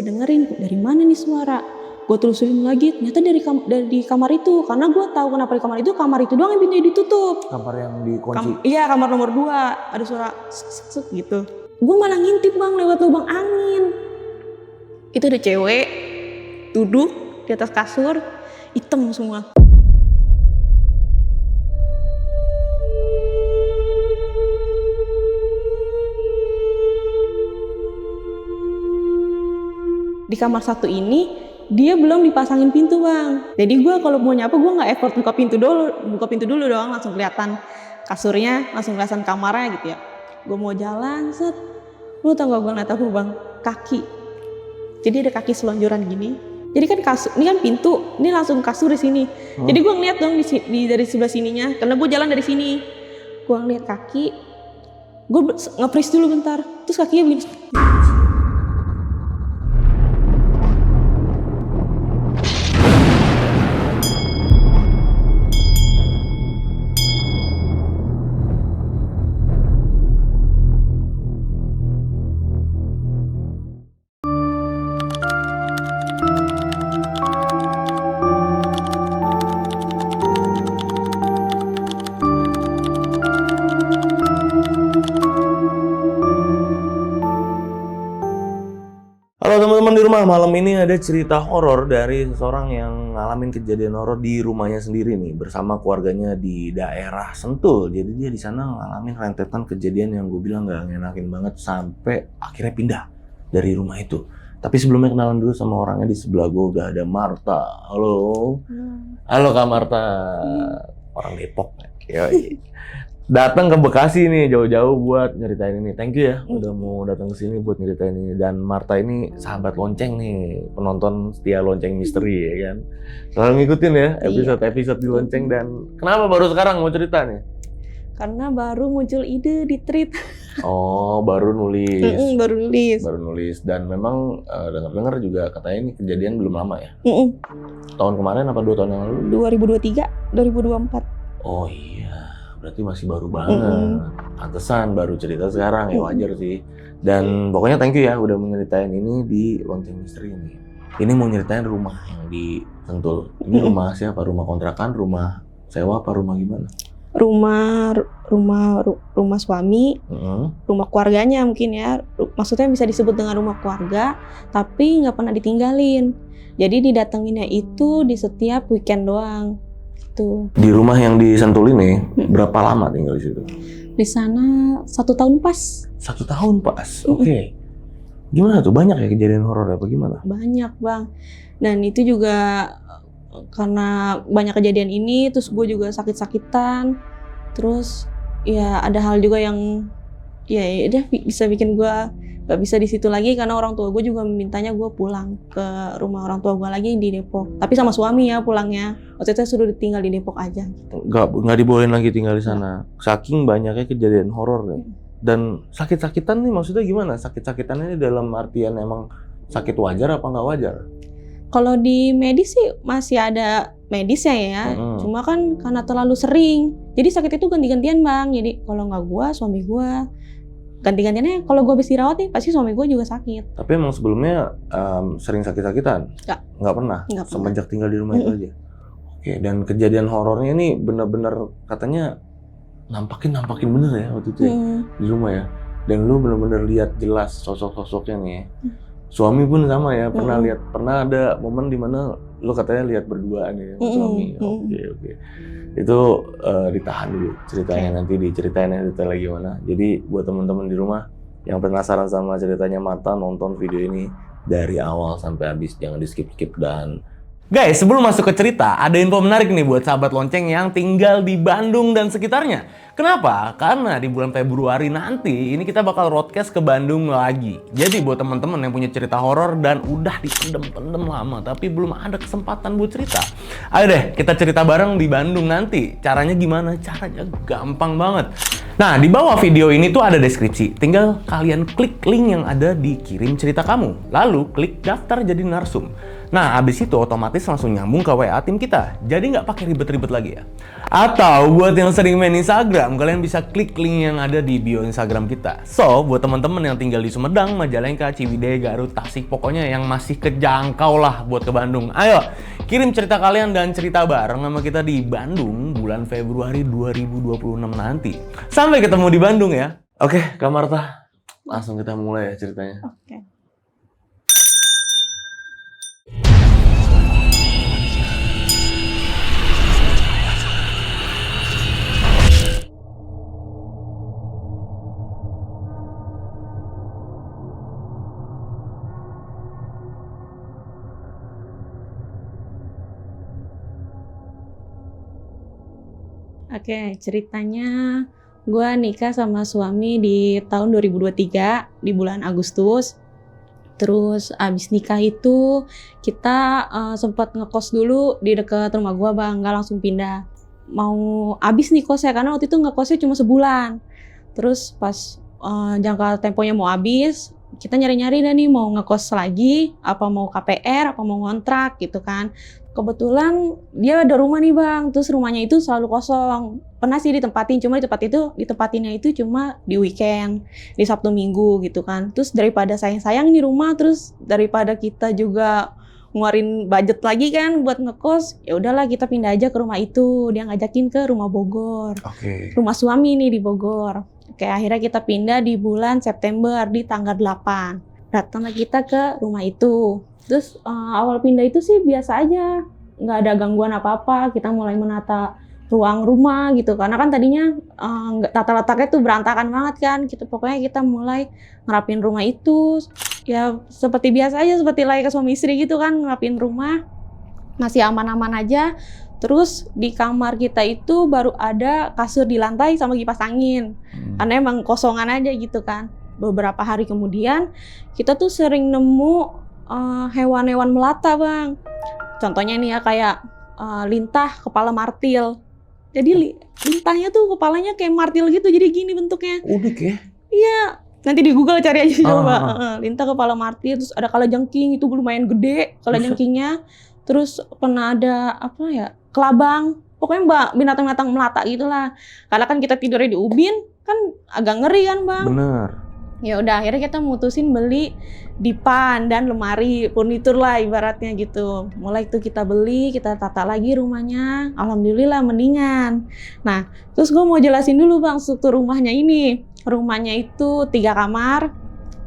dengerin, dari mana nih suara? Gue telusurin lagi, ternyata dari kamar itu. Karena gue tahu kenapa di kamar itu doang yang pintunya ditutup. Kamar yang dikunci? Iya, kamar nomor 2. Ada suara sek gitu. Gue malah ngintip bang lewat lubang angin. Itu ada cewek duduk di atas kasur, hitam semua. Di kamar satu ini dia belum dipasangin pintu bang. Jadi gue kalau mau nyapa gue nggak effort buka pintu dulu dong, langsung kelihatan kasurnya, langsung kelihatan kamarnya gitu ya. Gue mau jalan set, lu tau gak gue ngeliat apa bang? Kaki. Jadi ada kaki selonjoran gini. Jadi kan kasur, ini kan pintu, ini langsung kasur di sini. Jadi gue ngeliat dong dari sebelah sininya, karena gue jalan dari sini. Gue ngeliat kaki, gue nge-freeze dulu bentar, terus kakinya begini. Halo teman-teman di rumah, malam ini ada cerita horor dari seseorang yang ngalamin kejadian horor di rumahnya sendiri nih bersama keluarganya di daerah Sentul. Jadi dia di sana ngalamin rentetan kejadian yang gue bilang gak ngenakin banget sampai akhirnya pindah dari rumah itu. Tapi sebelumnya kenalan dulu sama orangnya. Di sebelah gue udah ada Marta. Halo. Halo Kak Marta. Orang Depok. Datang ke Bekasi nih jauh-jauh buat nyeritain ini. Thank you ya udah mau datang ke sini buat nyeritain ini. Dan Marta ini sahabat lonceng nih, penonton setia lonceng misteri ya kan. Selalu ngikutin ya episode di lonceng. Dan kenapa baru sekarang mau cerita nih? Karena baru muncul ide di tweet. Oh, baru nulis. Baru nulis. Dan memang dengar-dengar juga katanya ini kejadian belum lama ya. Tahun kemarin apa 2 tahun yang lalu? 2023, 2024. Oh iya. Berarti masih baru banget. Pantesan baru cerita sekarang, ya wajar sih. Dan pokoknya thank you ya udah menyeritain ini di Lonceng Misteri ini. Ini mau nyeritain rumah yang di Sentul. Ini rumah siapa? Rumah kontrakan, rumah sewa, apa rumah gimana? Rumah suami, rumah keluarganya mungkin ya. Maksudnya bisa disebut dengan rumah keluarga, tapi nggak pernah ditinggalin. Jadi didatenginnya itu di setiap weekend doang. Tuh. Di rumah yang di Sentul ini berapa lama tinggal di situ? Di sana 1 tahun pas. 1 tahun pas, oke. Gimana tuh, banyak ya kejadian horor apa gimana? Banyak bang. Dan itu juga karena banyak kejadian ini, terus gue juga sakit-sakitan. Terus ya ada hal juga yang ya udah bisa bikin gue gak bisa di situ lagi, karena orang tua gue juga mintanya gue pulang ke rumah orang tua gue lagi di Depok. Tapi sama suami ya pulangnya. Waktu itu suruh tinggal di Depok aja. Nggak dibolehin lagi tinggal di sana. Saking banyaknya kejadian horor nih. Dan sakit-sakitan nih maksudnya gimana? Sakit-sakitannya dalam artian emang sakit wajar apa nggak wajar? Kalau di medis sih masih ada medisnya ya. Cuma kan karena terlalu sering. Jadi sakit itu ganti-gantian bang. Jadi kalau nggak gue, suami gue. Ganti-gantiannya kalau gue habis dirawat nih pasti suami gue juga sakit. Tapi emang sebelumnya sering sakit-sakitan? Nggak pernah? Semenjak tinggal di rumah itu aja? Oke, dan kejadian horornya ini bener-bener katanya nampakin bener ya waktu itu ya, di rumah ya. Dan lu bener-bener lihat jelas sosok-sosoknya nih ya. Suami pun sama ya, pernah ada momen dimana lu katanya lihat berduaan ya sama suami. Oke. Itu ditahan dulu ceritanya, nanti diceritain ya detail lagi gimana. Jadi buat teman-teman di rumah yang penasaran sama ceritanya Marta, nonton video ini dari awal sampai habis, jangan di skip-skip. Dan guys, sebelum masuk ke cerita, ada info menarik nih buat sahabat lonceng yang tinggal di Bandung dan sekitarnya. Kenapa? Karena di bulan Februari nanti ini kita bakal roadcast ke Bandung lagi. Jadi buat teman-teman yang punya cerita horor dan udah dipendem-pendem lama tapi belum ada kesempatan buat cerita, ayo deh kita cerita bareng di Bandung nanti. Caranya gimana? Caranya gampang banget. Nah, di bawah video ini tuh ada deskripsi. Tinggal kalian klik link yang ada di kirim cerita kamu. Lalu klik daftar jadi narsum. Nah, habis itu otomatis langsung nyambung ke WA tim kita. Jadi nggak pakai ribet-ribet lagi ya. Atau buat yang sering main Instagram, kalian bisa klik link yang ada di bio Instagram kita. So, buat teman-teman yang tinggal di Sumedang, Majalengka, Ciwidey, Garut, Tasik, pokoknya yang masih kejangkau lah buat ke Bandung. Ayo, kirim cerita kalian dan cerita bareng sama kita di Bandung bulan Februari 2026 nanti. Sampai ketemu di Bandung ya. Oke, Kak Marta, langsung kita mulai ya ceritanya. Oke. Oke, ceritanya gue nikah sama suami di tahun 2023 di bulan Agustus. Terus abis nikah itu kita sempat ngekos dulu di dekat rumah gue bang, nggak langsung pindah. Mau abis nih kosnya karena waktu itu ngekosnya cuma sebulan. Terus pas jangka temponya mau habis, kita nyari-nyari dah nih mau ngekos lagi, apa mau KPR, apa mau ngontrak gitu kan. Kebetulan dia ada rumah nih bang, terus rumahnya itu selalu kosong. Pernah sih ditempatin, cuma ditempatinnya itu cuma di weekend, di Sabtu Minggu gitu kan. Terus daripada sayang-sayang di rumah, terus daripada kita juga ngeluarin budget lagi kan buat ngekos, ya udahlah kita pindah aja ke rumah itu. Dia ngajakin ke rumah Bogor, rumah suami nih di Bogor. Oke, akhirnya kita pindah di bulan September di tanggal 8. Datanglah kita ke rumah itu. Terus awal pindah itu sih biasa aja, nggak ada gangguan apa-apa. Kita mulai menata ruang rumah gitu, karena kan tadinya tata letaknya tuh berantakan banget kan. Pokoknya kita mulai ngerapin rumah itu, ya seperti biasa aja, seperti layaknya suami istri gitu kan, ngerapin rumah, masih aman-aman aja. Terus di kamar kita itu baru ada kasur di lantai sama kipas angin, karena emang kosongan aja gitu kan. Beberapa hari kemudian kita tuh sering nemu hewan-hewan melata bang. Contohnya nih ya kayak lintah kepala martil. Jadi lintahnya tuh kepalanya kayak martil gitu, jadi gini bentuknya. Unik ya? Iya, nanti di Google cari aja coba. Lintah kepala martil, terus ada kalajengking itu lumayan gede kalajengkingnya. Terus pernah ada apa ya, kelabang. Pokoknya binatang-binatang melata gitulah. Karena kan kita tidurnya di ubin, kan agak ngeri kan bang. Bener. Ya udah akhirnya kita mutusin beli dipan dan lemari, furnitur lah ibaratnya gitu. Mulai itu kita beli, kita tata lagi rumahnya. Alhamdulillah mendingan. Nah, terus gue mau jelasin dulu bang struktur rumahnya ini. Rumahnya itu 3 kamar.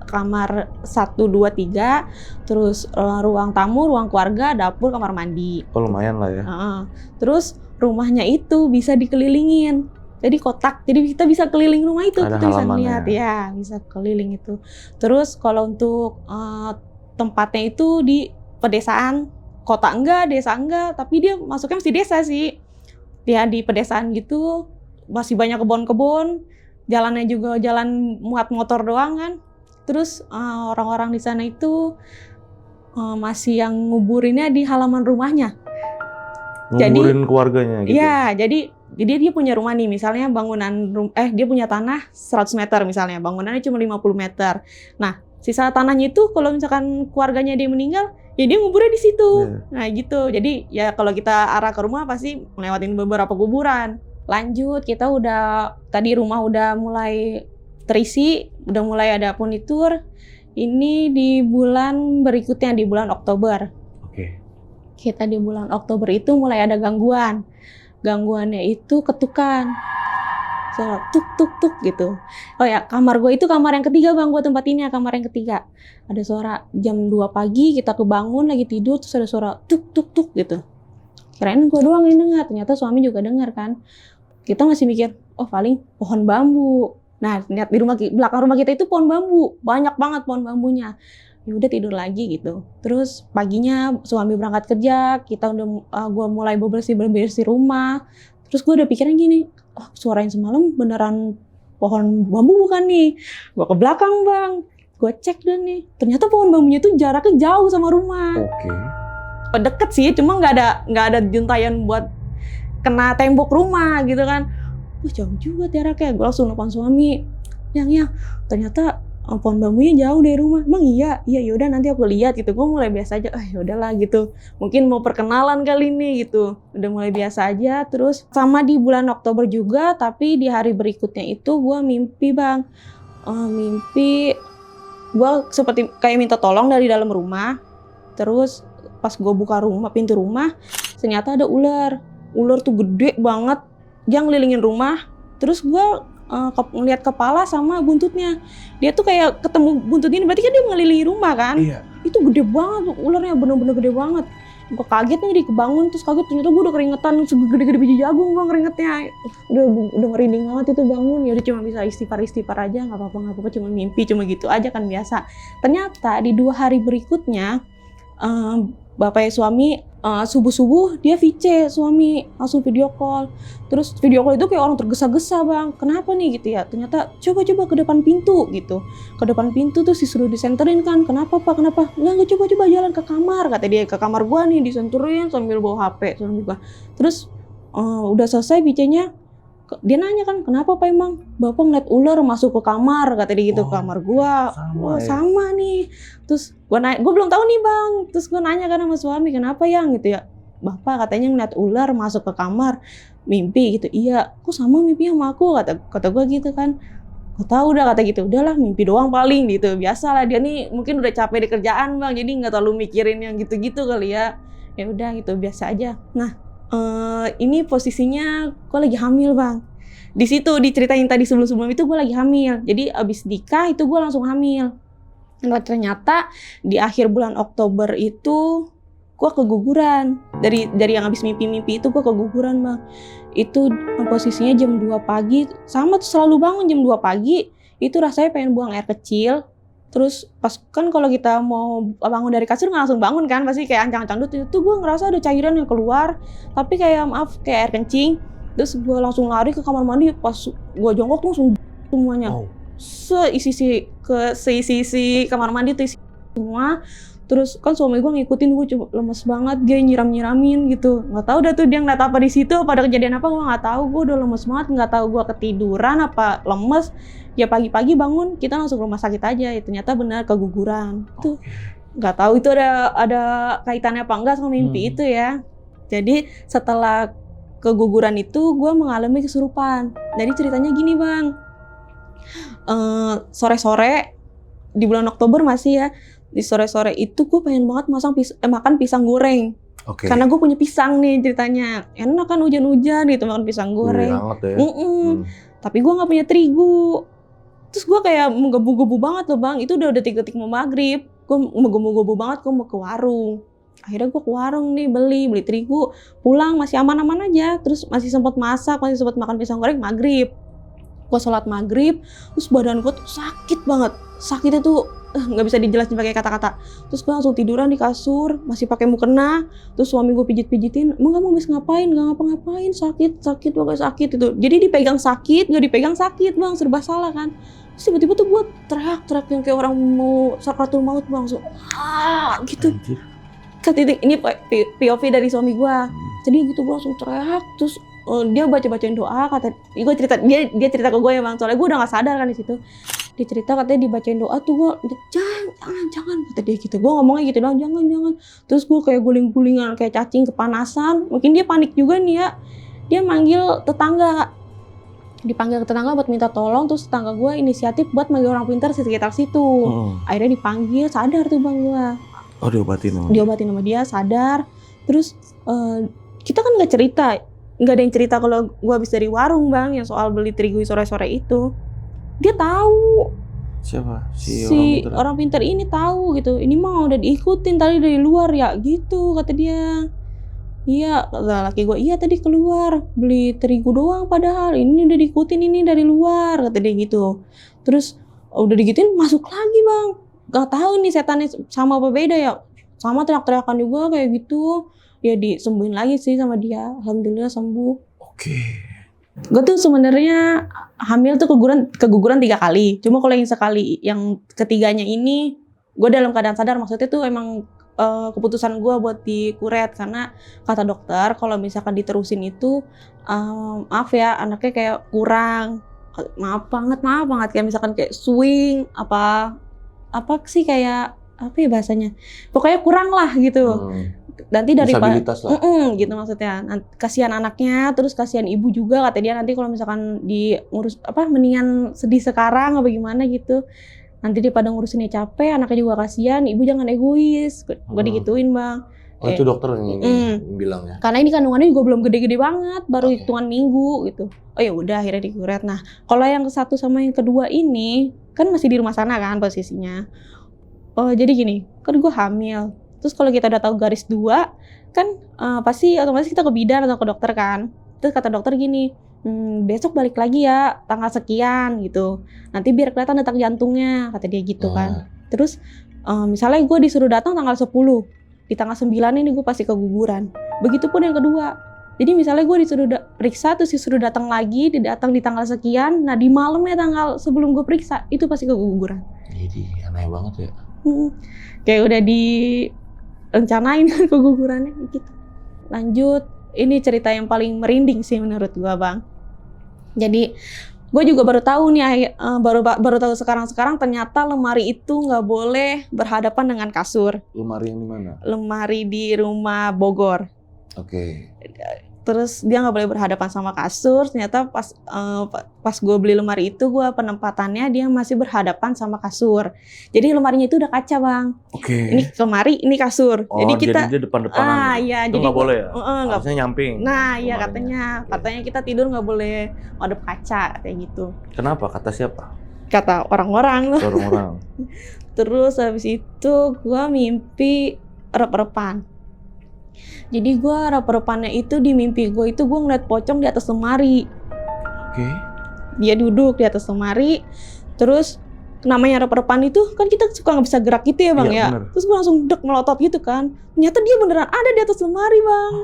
Kamar 1, 2, 3. Terus ruang tamu, ruang keluarga, dapur, kamar mandi. Oh lumayan lah ya. Terus rumahnya itu bisa dikelilingin. Jadi kotak, jadi kita bisa keliling rumah itu, kita bisa lihat ya, bisa keliling itu. Terus kalau untuk tempatnya itu di pedesaan, kota enggak, desa enggak, tapi dia masuknya mesti desa sih. Ya di pedesaan gitu, masih banyak kebun-kebun, jalannya juga jalan muat motor doang kan. Terus orang-orang di sana itu masih yang nguburinnya di halaman rumahnya. Nguburin keluarganya gitu. Iya, jadi dia punya rumah nih, misalnya dia punya tanah 100 meter misalnya, bangunannya cuma 50 meter. Nah, sisa tanahnya itu kalau misalkan keluarganya dia meninggal, ya dia nguburnya di situ. Nah, gitu. Jadi ya kalau kita arah ke rumah pasti melewatin beberapa kuburan. Lanjut, kita tadi rumah udah mulai terisi, udah mulai ada furnitur. Ini di bulan berikutnya, di bulan Oktober. Kita di bulan Oktober itu mulai ada gangguan. Gangguannya itu ketukan, suara tuk tuk tuk gitu. Oh ya, kamar gue itu kamar yang ketiga bang, gue tempatinnya kamar yang ketiga. Ada suara jam 2 pagi kita kebangun lagi tidur, terus ada suara tuk tuk tuk gitu. Kirain gue doang yang dengar, ternyata suami juga dengar kan. Kita masih mikir, oh paling pohon bambu. Nah, lihat di belakang rumah kita itu pohon bambu, banyak banget pohon bambunya. Ya udah tidur lagi gitu. Terus paginya suami berangkat kerja, gue mulai bersih rumah. Terus gue udah pikiran gini, oh suara yang semalam beneran pohon bambu bukan nih? Gue ke belakang bang, gue cek deh nih. Ternyata pohon bambunya itu jaraknya jauh sama rumah. Deket sih, cuma nggak ada juntayan buat kena tembok rumah gitu kan. jauh juga jaraknya. Gue langsung nelfon suami, yang ternyata pohon bambunya jauh dari rumah. Emang iya yaudah nanti aku lihat gitu. Gue mulai biasa aja, yaudahlah gitu. Mungkin mau perkenalan kali ini gitu. Udah mulai biasa aja. Terus sama di bulan Oktober juga, tapi di hari berikutnya itu gue mimpi bang. Mimpi gue seperti kayak minta tolong dari dalam rumah. Terus pas gue buka pintu rumah, ternyata ada ular. Ular tuh gede banget, dia ngelilingin rumah. Terus gue ngeliat kepala sama buntutnya. Dia tuh kayak ketemu buntut ini, berarti kan dia ngelilingi rumah kan? Iya. Itu gede banget, ularnya bener-bener gede banget. Gue kaget nih, kebangun terus kaget ternyata gue udah keringetan segede-gede biji jagung bang keringetnya. Udah merinding banget itu bangun. Ya udah cuma bisa istighfar aja, nggak apa-apa, cuma mimpi, cuma gitu aja kan biasa. Ternyata di 2 hari berikutnya bapaknya suami subuh-subuh dia VC suami langsung video call. Terus video call itu kayak orang tergesa-gesa bang. Kenapa nih gitu ya? Ternyata coba ke depan pintu gitu. Ke depan pintu tuh disuruh disenterin kan. Kenapa pak? Kenapa? Nggak coba jalan ke kamar. Kata dia ke kamar gua nih disenturin sambil bawa HP. Terus udah selesai VC-nya. Dia nanya kan, kenapa Pak emang? Bapak ngeliat ular masuk ke kamar, kata dia gitu, ke kamar gua. Sama nih. Terus gue belum tahu nih bang. Terus gue nanya kan sama suami, kenapa yang gitu ya? Bapak katanya ngeliat ular masuk ke kamar, mimpi gitu. Iya, kok sama mimpi sama aku? Kata gue gitu kan. Gak tahu udah kata gitu, udahlah mimpi doang paling gitu. Biasalah dia nih mungkin udah capek di kerjaan bang, jadi nggak terlalu mikirin yang gitu-gitu kali ya. Ya udah gitu biasa aja. Nah. Ini posisinya gue lagi hamil bang. Di situ diceritain tadi sebelum itu gue lagi hamil. Jadi abis nikah itu gue langsung hamil. Nah ternyata di akhir bulan Oktober itu gue keguguran. Dari yang abis mimpi itu gue keguguran bang. Itu posisinya jam 2 pagi. Sama tuh selalu bangun jam 2 pagi. Itu rasanya pengen buang air kecil. Terus pas kan kalau kita mau bangun dari kasur nggak langsung bangun kan, pasti kayak ancang-ancang dulu. Itu gue ngerasa ada cairan yang keluar, tapi kayak kayak air kencing. Terus gue langsung lari ke kamar mandi, pas gue jongkok tuh langsung semuanya. Seisi kamar mandi tuh isi semua. Terus kan suami gue ngikutin, gue coba lemes banget, dia nyiramin gitu. Nggak tahu dah tuh dia ngeliat apa di situ, apa ada kejadian apa gue nggak tahu. Gue udah lemes banget, nggak tahu gue ketiduran apa lemes. Ya pagi-pagi bangun kita langsung ke rumah sakit aja. Ya, ternyata benar keguguran. Tuh nggak tahu itu ada kaitannya apa enggak sama mimpi itu ya. Jadi setelah keguguran itu gue mengalami kesurupan. Jadi ceritanya gini bang. Sore-sore di bulan Oktober masih ya. Di sore-sore itu gue pengen banget makan pisang goreng. Karena gue punya pisang nih ceritanya. Enak kan hujan-hujan gitu makan pisang goreng. Hangat ya. Tapi gue gak punya terigu. Terus gue kayak menggebu-gebu banget loh bang. Itu udah detik-detik mau maghrib. Gue menggebu-gebu banget, gue mau ke warung. Akhirnya gue ke warung nih beli terigu. Pulang masih aman-aman aja. Terus masih sempat masak, masih sempat makan pisang goreng maghrib. Gue sholat maghrib. Terus badan gue tuh sakit banget. Sakitnya tuh nggak bisa dijelasin pakai kata-kata. Terus gue langsung tiduran di kasur, masih pakai mukena. Terus suami gue pijit-pijitin, emang kamu habis ngapain? Gak ngapa-ngapain, sakit pokoknya sakit itu. Jadi dipegang sakit, nggak dipegang sakit bang, serba salah kan. Terus tiba-tiba tuh gue teriak yang kayak orang mau sakratul maut bang, langsung gitu. Ketitik ini POV dari suami gue. Jadi gitu gue langsung teriak, terus dia bacain doa, dia cerita ke gue ya bang, soalnya gue udah nggak sadar kan di situ. Dia cerita katanya dibacain doa tuh gue jangan kata dia gitu. Gue ngomongnya gitu doang, jangan. Terus gue kayak guling-gulingan kayak cacing kepanasan. Mungkin dia panik juga nih ya. Dia manggil tetangga. Dipanggil ke tetangga buat minta tolong. Terus tetangga gue inisiatif buat manggil orang pintar di sekitar situ. Akhirnya dipanggil, sadar tuh bang gue. Oh diobatin sama dia, sadar. Terus kita kan nggak ada yang cerita kalau gue habis dari warung bang, yang soal beli terigu sore-sore itu. Dia tahu. Siapa? Si orang pintar ini tahu gitu. Ini mah udah diikutin tadi dari luar ya gitu kata dia. Iya, kata laki gue, iya tadi keluar beli terigu doang padahal ini udah diikutin ini dari luar kata dia gitu. Terus udah digituin masuk lagi bang. Gak tahu nih setannya sama apa beda ya. Sama teriak-teriakan juga kayak gitu. Ya disembuhin lagi sih sama dia. Alhamdulillah sembuh. Oke. Gue tuh sebenarnya hamil tuh keguguran 3 kali. Cuma kalau yang sekali, yang ketiganya ini gue dalam keadaan sadar, maksudnya tuh emang keputusan gue buat dikuret karena kata dokter kalau misalkan diterusin itu maaf ya anaknya kayak kurang, maaf banget kayak misalkan kayak swing apa sih kayak apa ya bahasanya, pokoknya kurang lah gitu. Nanti dari disabilitas lah. Gitu maksudnya. Kasihan anaknya, terus kasihan ibu juga kata dia nanti kalau misalkan diurus mendingan sedih sekarang apa gimana gitu. Nanti dia pada ngurusinnya capek, anaknya juga kasihan, ibu jangan egois. Gue digituin, Bang. Oh, itu dokter yang bilang ya. Karena ini kandungannya juga belum gede-gede banget, baru hitungan minggu gitu. Oh ya udah akhirnya dikuret. Nah, kalau yang satu sama yang kedua ini kan masih di rumah sana kan posisinya. Oh, jadi gini, kan gue hamil. Terus kalau kita udah tahu garis 2, kan pasti otomatis kita ke bidan atau ke dokter kan. Terus kata dokter gini, besok balik lagi ya tanggal sekian gitu. Nanti biar kelihatan detak jantungnya, kata dia gitu kan. Terus misalnya gue disuruh datang tanggal 10, di tanggal 9 ini gue pasti keguguran. Begitupun yang kedua. Jadi misalnya gue disuruh periksa, terus disuruh datang lagi, datang di tanggal sekian, nah di malamnya tanggal sebelum gue periksa, itu pasti keguguran. Jadi aneh banget ya. Kayak udah direncanain kan kegugurannya gitu. Lanjut, ini cerita yang paling merinding sih menurut gua, Bang. Jadi gue juga baru tahu nih, baru tahu sekarang ternyata lemari itu nggak boleh berhadapan dengan kasur. Lemari yang di mana? Lemari di rumah Bogor. Oke. Terus dia nggak boleh berhadapan sama kasur. Ternyata pas gue beli lemari itu, gue penempatannya dia masih berhadapan sama kasur. Jadi lemarinya itu udah kaca, Bang. Oke. Ini lemari, ini kasur. Oh, jadi kita dia depan-depanan. Iya, itu jadi nggak boleh ya? Harusnya nyamping. Nah, iya katanya kita tidur nggak boleh ngadep kaca kayak gitu. Kenapa? Kata siapa? Kata orang-orang loh. Orang-orang. Terus habis itu gue mimpi rep-repan. Jadi gue rep-repannya itu di mimpi gue itu gue ngeliat pocong di atas lemari. Oke. Dia duduk di atas lemari. Terus namanya rep-repan itu kan kita suka nggak bisa gerak gitu ya, Bang, ya. Bener. Terus gue langsung melotot gitu kan. Ternyata dia beneran ada di atas lemari, Bang.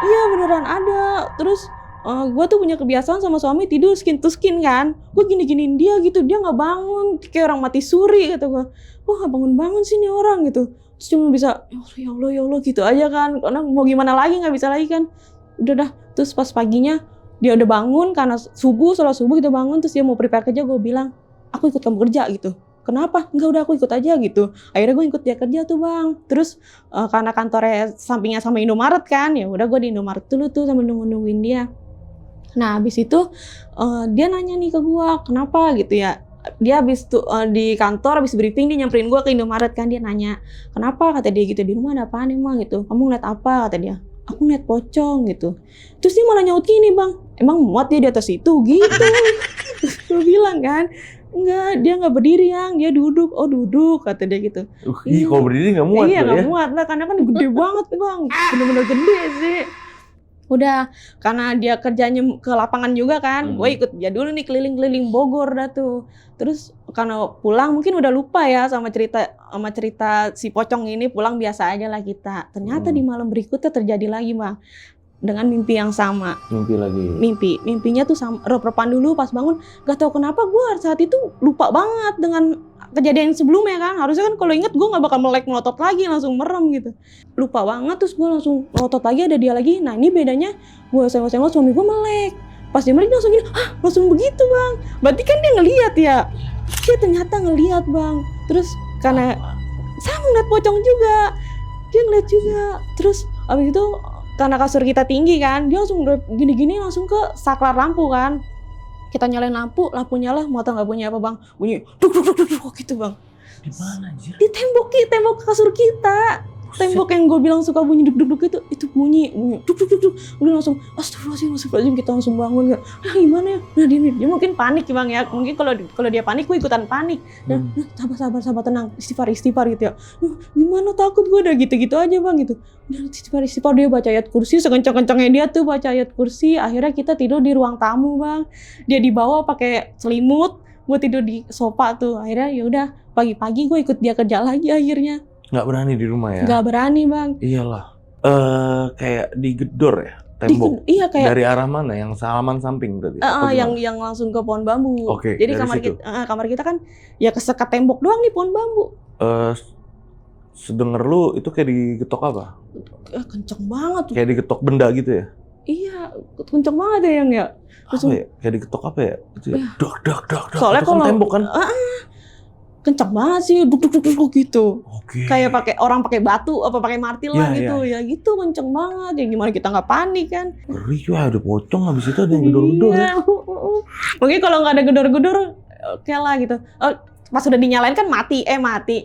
Iya beneran ada. Terus gue tuh punya kebiasaan sama suami tidur skin to skin kan. Gue gini-giniin dia gitu, dia nggak bangun, kayak orang mati suri kata gue. Wah nggak bangun-bangun sih nih orang gitu. Terus cuma bisa ya Allah gitu aja kan. Karena mau gimana lagi, nggak bisa lagi kan. Udah dah. Terus pas paginya dia udah bangun karena sholat subuh kita bangun. Terus dia mau prepare kerja, gue bilang aku ikut kamu kerja gitu. Kenapa? Enggak, udah aku ikut aja gitu. Akhirnya gue ikut dia kerja tuh, Bang. Terus karena kantornya sampingnya sama Indomaret kan, ya udah gue di Indomaret dulu tuh sambil nungguin dia. Nah habis itu dia nanya nih ke gue, kenapa gitu ya. Dia habis tuh di kantor habis briefing dia nyamperin gue ke Indomaret kan, dia nanya kenapa, kata dia gitu, di rumah ada apaan emang gitu, kamu ngeliat apa, kata dia. Aku ngeliat pocong gitu. Terus dia malah nyaut gini, Bang, emang muat dia di atas itu gitu. Gue bilang kan, enggak, dia nggak berdiri, Yang, dia duduk. Oh duduk, kata dia gitu. Kalau berdiri nggak muat. Iya nggak muat lah, karena kan gede banget, Bang, bener-bener gede sih. Udah, karena dia kerjanya ke lapangan juga kan, gue ikut dia dulu nih keliling-keliling Bogor dah tuh. Terus karena pulang mungkin udah lupa ya sama cerita si pocong ini, pulang biasa aja lah kita. Ternyata di malam berikutnya terjadi lagi, Bang, dengan mimpi yang sama. Mimpi lagi. Mimpinya tuh sama, rep-repan dulu pas bangun, gak tahu kenapa gue saat itu lupa banget dengan kejadian sebelumnya kan. Harusnya kan kalau inget gue gak bakal melotot lagi, langsung merem gitu. Lupa banget, terus gue langsung melotot lagi, ada dia lagi. Nah ini bedanya, gue senggol-senggol suami gue melek. Pas dia melek dia langsung gini, langsung begitu, Bang. Berarti kan dia ngelihat ya. Dia ternyata ngelihat, Bang. Terus karena sama ngeliat pocong juga, dia ngeliat juga. Terus abis itu karena kasur kita tinggi kan, dia langsung gini-gini langsung ke saklar lampu kan. Kita nyalain lampu nyala, mau tau gak bunyi apa, Bang? Bunyi duk gitu, Bang. Di mana anjir? Di tembok kasur kita. Tembok yang gue bilang suka bunyi duk itu bunyi duk. Udah langsung astagfirullahaladzim, kita langsung bangun. Gimana ya? Nah dia mungkin panik, Bang ya. Mungkin kalau dia panik, gue ikutan panik. Nah, sabar tenang, istighfar gitu ya. Gimana, takut gue, udah gitu aja, Bang gitu. Udah istighfar, dia baca ayat kursi sekencang-kencangnya, dia tuh baca ayat kursi. Akhirnya kita tidur di ruang tamu, Bang. Dia dibawa pakai selimut, gue tidur di sofa tuh. Akhirnya ya udah, pagi-pagi gue ikut dia kerja lagi akhirnya. Nggak berani di rumah ya? Nggak berani, Bang. Iyalah. Kayak digedor ya tembok. Iya kayak. Dari arah mana? Yang halaman samping berarti? Yang langsung ke pohon bambu. Oke. Jadi kamar kita kan ya kesekat tembok doang nih, pohon bambu. sedenger lu itu kayak digetok apa? Kenceng banget. Kayak digetok benda gitu ya? Iya, kenceng banget ya yang ya. Apa ya? Kayak digetok apa ya? Itu ya? Dak. Soalnya itu kan kalau tembok kan? Kenceng banget sih, duk gitu. Oke. Kayak pakai orang pakai batu apa pakai martil lah gitu. Iya. Ya gitu kenceng banget. Ya gimana kita nggak panik kan? Ngeri ya, ada pocong habis itu ada yang gedor-gedor. Iya. Mungkin kalau nggak ada gedor-gedor, oke lah gitu. Pas udah dinyalain kan mati.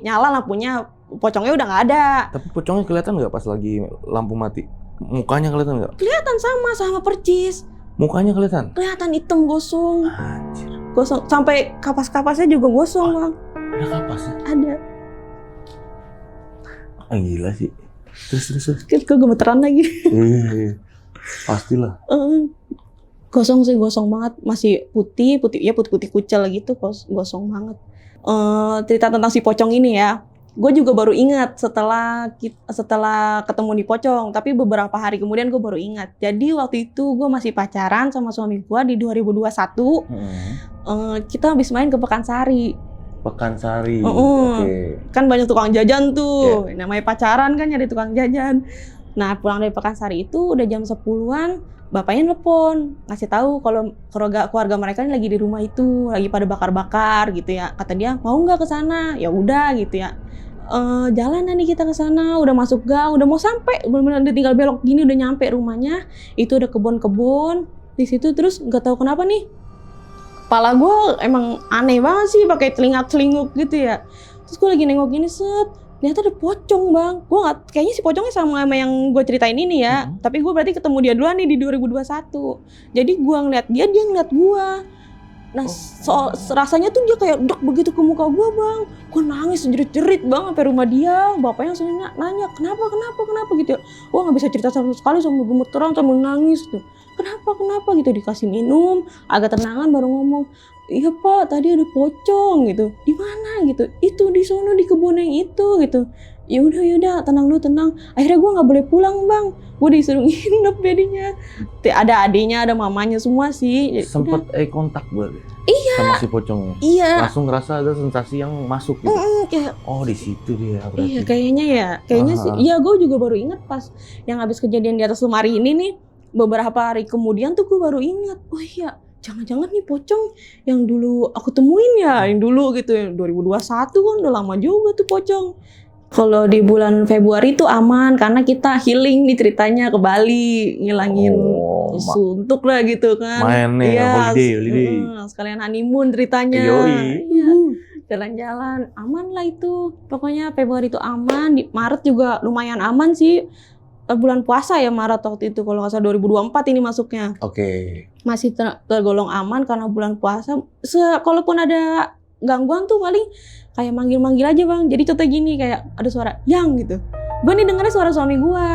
Nyala lampunya, pocongnya udah nggak ada. Tapi pocongnya kelihatan nggak pas lagi lampu mati? Mukanya kelihatan nggak? Kelihatan sama percis. Mukanya kelihatan? Kelihatan hitam gosong. Anjir. Gosong sampai kapas-kapasnya juga gosong, Bang. Ada kapasnya? Ada. Gila sih. Terus. Gue gemeteran lagi. Iya. Pastilah. Gosong sih, gosong banget. Masih putih ya, putih kucel gitu, gosong banget. Cerita tentang si pocong ini ya. Gue juga baru ingat setelah ketemu di pocong, tapi beberapa hari kemudian gue baru ingat. Jadi waktu itu gue masih pacaran sama suami gue di 2021. Kita habis main ke Pekansari. Oke. Kan banyak tukang jajan tuh. Yeah. Namanya pacaran kan nyari tukang jajan. Nah, pulang dari Pekansari itu udah jam 10-an, bapaknya nelpon, ngasih tahu kalau keluarga mereka ini lagi di rumah itu, lagi pada bakar-bakar gitu ya. Kata dia, "Mau nggak ke sana?" Ya udah gitu ya. Jalan nih kita ke sana, udah masuk gang, udah mau sampai, benar-benar tinggal belok gini udah nyampe rumahnya. Itu ada kebun-kebun di situ, terus nggak tahu kenapa nih. Kepala gue emang aneh banget sih, pakai celingak-celinguk gitu ya. Terus gue lagi nengok gini, ternyata ada pocong, Bang. Gue nggak, kayaknya si pocongnya sama yang gue ceritain ini ya. Tapi gue berarti ketemu dia duluan nih di 2021. Jadi gue ngeliat dia ngeliat gue. Nah, rasanya tuh dia kayak dek begitu ke muka gue, Bang. Gue nangis jerit-jerit Bang sampai rumah dia. Bapaknya langsung nanya, kenapa gitu ya. Gue nggak bisa cerita sama sekali, sambil gemeteran, sambil nangis tuh. Kenapa gitu, dikasih minum, agak tenangan baru ngomong, "Iya Pak, tadi ada pocong gitu." "Di mana?" gitu. "Itu di sono di kebun yang itu." gitu. Ya udah, tenang dulu, tenang. Akhirnya gue nggak boleh pulang, Bang. Gue disuruh nginep jadinya. Ada adiknya, ada mamanya semua sih. Sempet kontak gue. Iya. Sama si pocongnya. Iya. Langsung ngerasa ada sensasi yang masuk gitu. Kayak, di situ dia. Berarti. Iya, kayaknya ya. Kayaknya sih. Iya, gue juga baru ingat pas yang habis kejadian di atas lemari ini nih. Beberapa hari kemudian tuh gue baru ingat, oh iya, jangan-jangan nih pocong yang dulu aku temuin ya, yang dulu gitu, 2021 kan udah lama juga tuh pocong. Kalau di bulan Februari tuh aman karena kita healing nih ceritanya ke Bali, ngilangin suntuk lah gitu kan. Main nih, holiday. Sekalian honeymoon ceritanya. Iya. Jalan-jalan, aman lah itu. Pokoknya Februari itu aman, di Maret juga lumayan aman sih. Bulan puasa ya Maret waktu itu, kalau nggak salah 2024 ini masuknya. Oke. Masih tergolong aman karena bulan puasa. Kalaupun ada gangguan tuh paling kayak manggil-manggil aja, Bang. Jadi contoh gini, kayak ada suara yang gitu. Gue nih dengernya suara suami gue.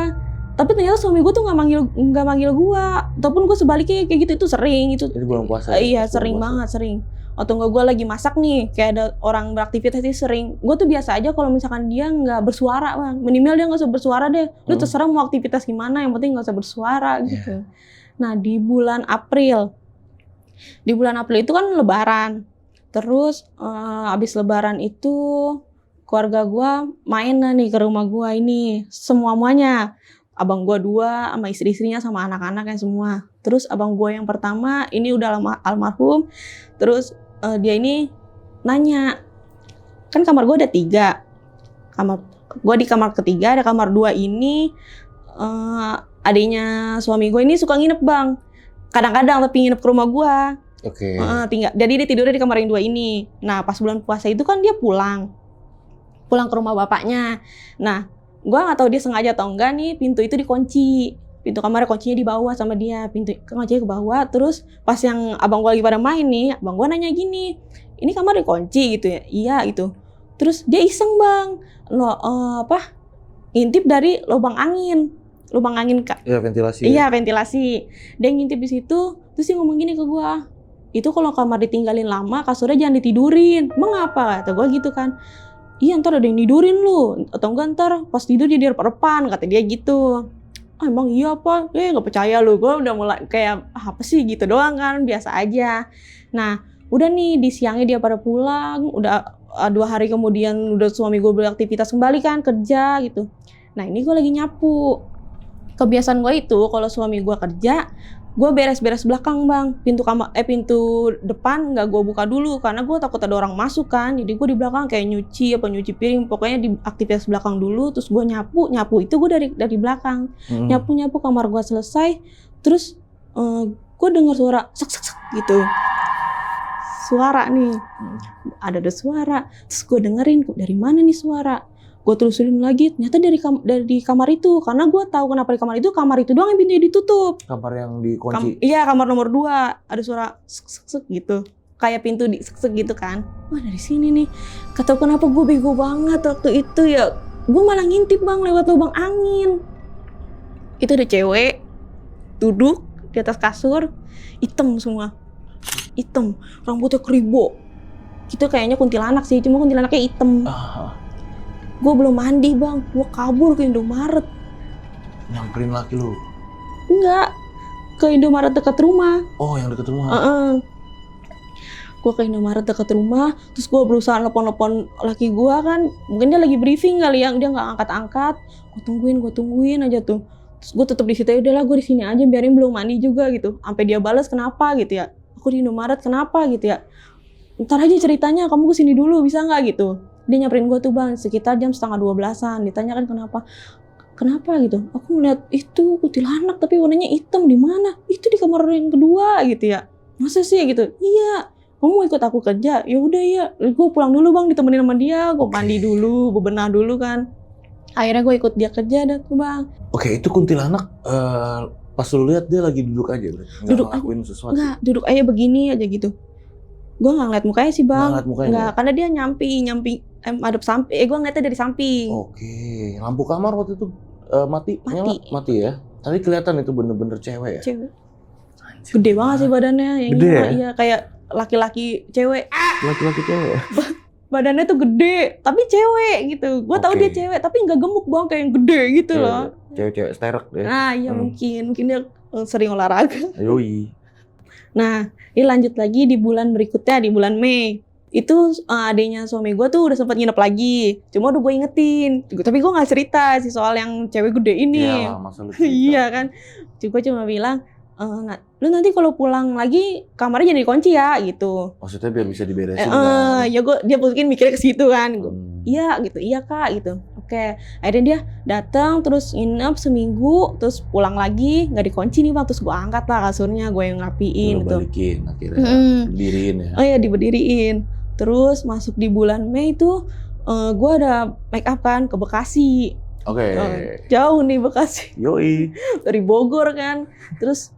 Tapi ternyata suami gue tuh nggak manggil gue. Ataupun gue sebaliknya kayak gitu, itu sering. Itu bulan puasa. Iya, sering banget, sering. Atau enggak gue lagi masak nih, kayak ada orang beraktivitas sih sering. Gue tuh biasa aja kalau misalkan dia nggak bersuara, Bang. Minimal dia nggak usah bersuara deh. Lu terserah mau aktivitas gimana, yang penting nggak usah bersuara gitu. Nah, di bulan April itu kan Lebaran. Terus abis Lebaran itu keluarga gue main lah nih ke rumah gue ini. Semuanya. Abang gue 2 sama istri-istrinya sama anak-anaknya semua. Terus abang gue yang pertama ini udah lama almarhum. Terus dia ini nanya, kan kamar gue ada 3. Gue di kamar ketiga, ada kamar 2 ini. Adiknya suami gue ini suka nginep, Bang. Kadang-kadang tapi nginep ke rumah gue. Oke. Jadi dia tidurnya di kamar yang 2 ini. Nah, pas bulan puasa itu kan dia pulang ke rumah bapaknya. Nah, gue nggak tahu dia sengaja atau enggak nih, pintu itu dikunci. Pintu kamarnya kuncinya di bawah sama dia, pintu kuncinya ke bawah. Terus pas yang abang gue lagi pada main nih, abang gue nanya gini, "Ini kamar dikunci gitu ya?" "Iya," gitu. Terus dia iseng, Bang, ngintip dari lubang angin Kak. Iya, ventilasi. Iya, ventilasi. Dia ngintip di situ, terus dia ngomong gini ke gue, "Itu kalau kamar ditinggalin lama, kasurnya jangan ditidurin." "Emang apa?" kata gue gitu kan. "Iya, ntar ada yang tidurin lu, atau enggak ntar pas tidur dia direp-repan," kata dia gitu. "Emang iya apa?" Nggak percaya lu. Gue udah mulai kayak, apa sih gitu doang kan, biasa aja. Nah, udah nih di siangnya dia pada pulang, udah 2 hari kemudian udah suami gue beraktivitas kembali kan, kerja gitu. Nah ini gue lagi nyapu. Kebiasaan gue itu kalau suami gue kerja, gue beres-beres belakang bang. Pintu depan nggak gue buka dulu karena gue takut ada orang masuk kan. Jadi gue di belakang kayak nyuci piring, pokoknya di aktivitas belakang dulu. Terus gue nyapu itu gue dari belakang. Nyapu kamar gue selesai, terus gue dengar suara sek gitu. Suara nih, ada suara. Terus gue dengerin, dari mana nih suara? Gue telusurin lagi, ternyata dari kamar itu. Karena gue tahu kenapa di kamar itu doang yang pintunya ditutup. Kamar yang dikunci? Iya, kamar nomor 2. Ada suara sek gitu. Kayak pintu di sek gitu kan. Wah dari sini nih. Kata kenapa gue bego banget waktu itu ya. Gue malah ngintip bang lewat lubang angin. Itu ada cewek duduk di atas kasur. Hitam semua. Hitam. Rambutnya keribo. Itu kayaknya kuntilanak sih. Cuma kuntilanaknya hitam. Gue belum mandi bang, gue kabur ke Indomaret. Nyamperin laki lu? Enggak, ke Indomaret dekat rumah. Oh yang dekat rumah? Gue ke Indomaret dekat rumah, terus gue berusaha nelpon laki gue kan. Mungkin dia lagi briefing kali ya, dia nggak angkat-angkat. Gue tungguin aja tuh. Terus gue tetap di situ, udahlah gue di sini aja, biarin belum mandi juga gitu. Sampai dia balas kenapa gitu ya? Aku di Indomaret kenapa gitu ya? Ntar aja ceritanya, kamu kesini dulu bisa nggak gitu? Dia nyamperin gue tuh bang, sekitar jam 11:30. Ditanya kan kenapa gitu? Aku ngeliat itu kuntilanak tapi warnanya hitam. Di mana? Itu di kamar yang kedua gitu ya. Masa sih gitu? Iya. Kamu mau ikut aku kerja? Ya udah ya. Gue pulang dulu bang, ditemenin sama dia. Gue mandi dulu, bebenah dulu kan. Akhirnya gue ikut dia kerja dah tuh bang. Oke, itu kuntilanak pas lu lihat dia lagi duduk aja berarti? Duduk ngelakuin sesuatu? Enggak, duduk aja begini aja gitu. Gue nggak ngeliat mukanya sih bang. Nggak, karena dia nyampi madep samping. Gue ngeliatnya dari samping. Oke, lampu kamar waktu itu mati ya. Tapi kelihatan itu bener-bener cewek ya. Cewek. Gede banget sih badannya. Yang gede ya? Iya kayak laki-laki cewek. Laki-laki cewek. Badannya tuh gede, tapi cewek gitu. Gue tahu dia cewek, tapi nggak gemuk bang, kayak yang gede gitu loh. Cewek-cewek sterek deh. Nah iya mungkin dia sering olahraga. Yoi. Nah, ini lanjut lagi di bulan berikutnya, di bulan Mei. Itu adiknya suami gue tuh udah sempat nginep lagi. Cuma udah gue ingetin. Tapi gue gak cerita sih soal yang cewek gede ini. Iyalah, masa lu cerita. Iya kan. Gue cuma bilang, lu nanti kalau pulang lagi kamarnya jangan dikunci ya gitu. Maksudnya biar bisa diberesin kan? Ya dia mungkin mikirnya ke situ kan. Iya gitu, iya kak gitu. Oke, akhirnya dia datang terus nginep seminggu, terus pulang lagi nggak dikunci nih bang, terus gue angkat lah kasurnya, gue yang rapiin gitu. Balikin akhirnya, berdiriin ya. Oh iya diberdiriin. Terus masuk di bulan Mei itu gue ada make up kan ke Bekasi. Oke. Jauh nih Bekasi. Yoi. Dari Bogor kan. Terus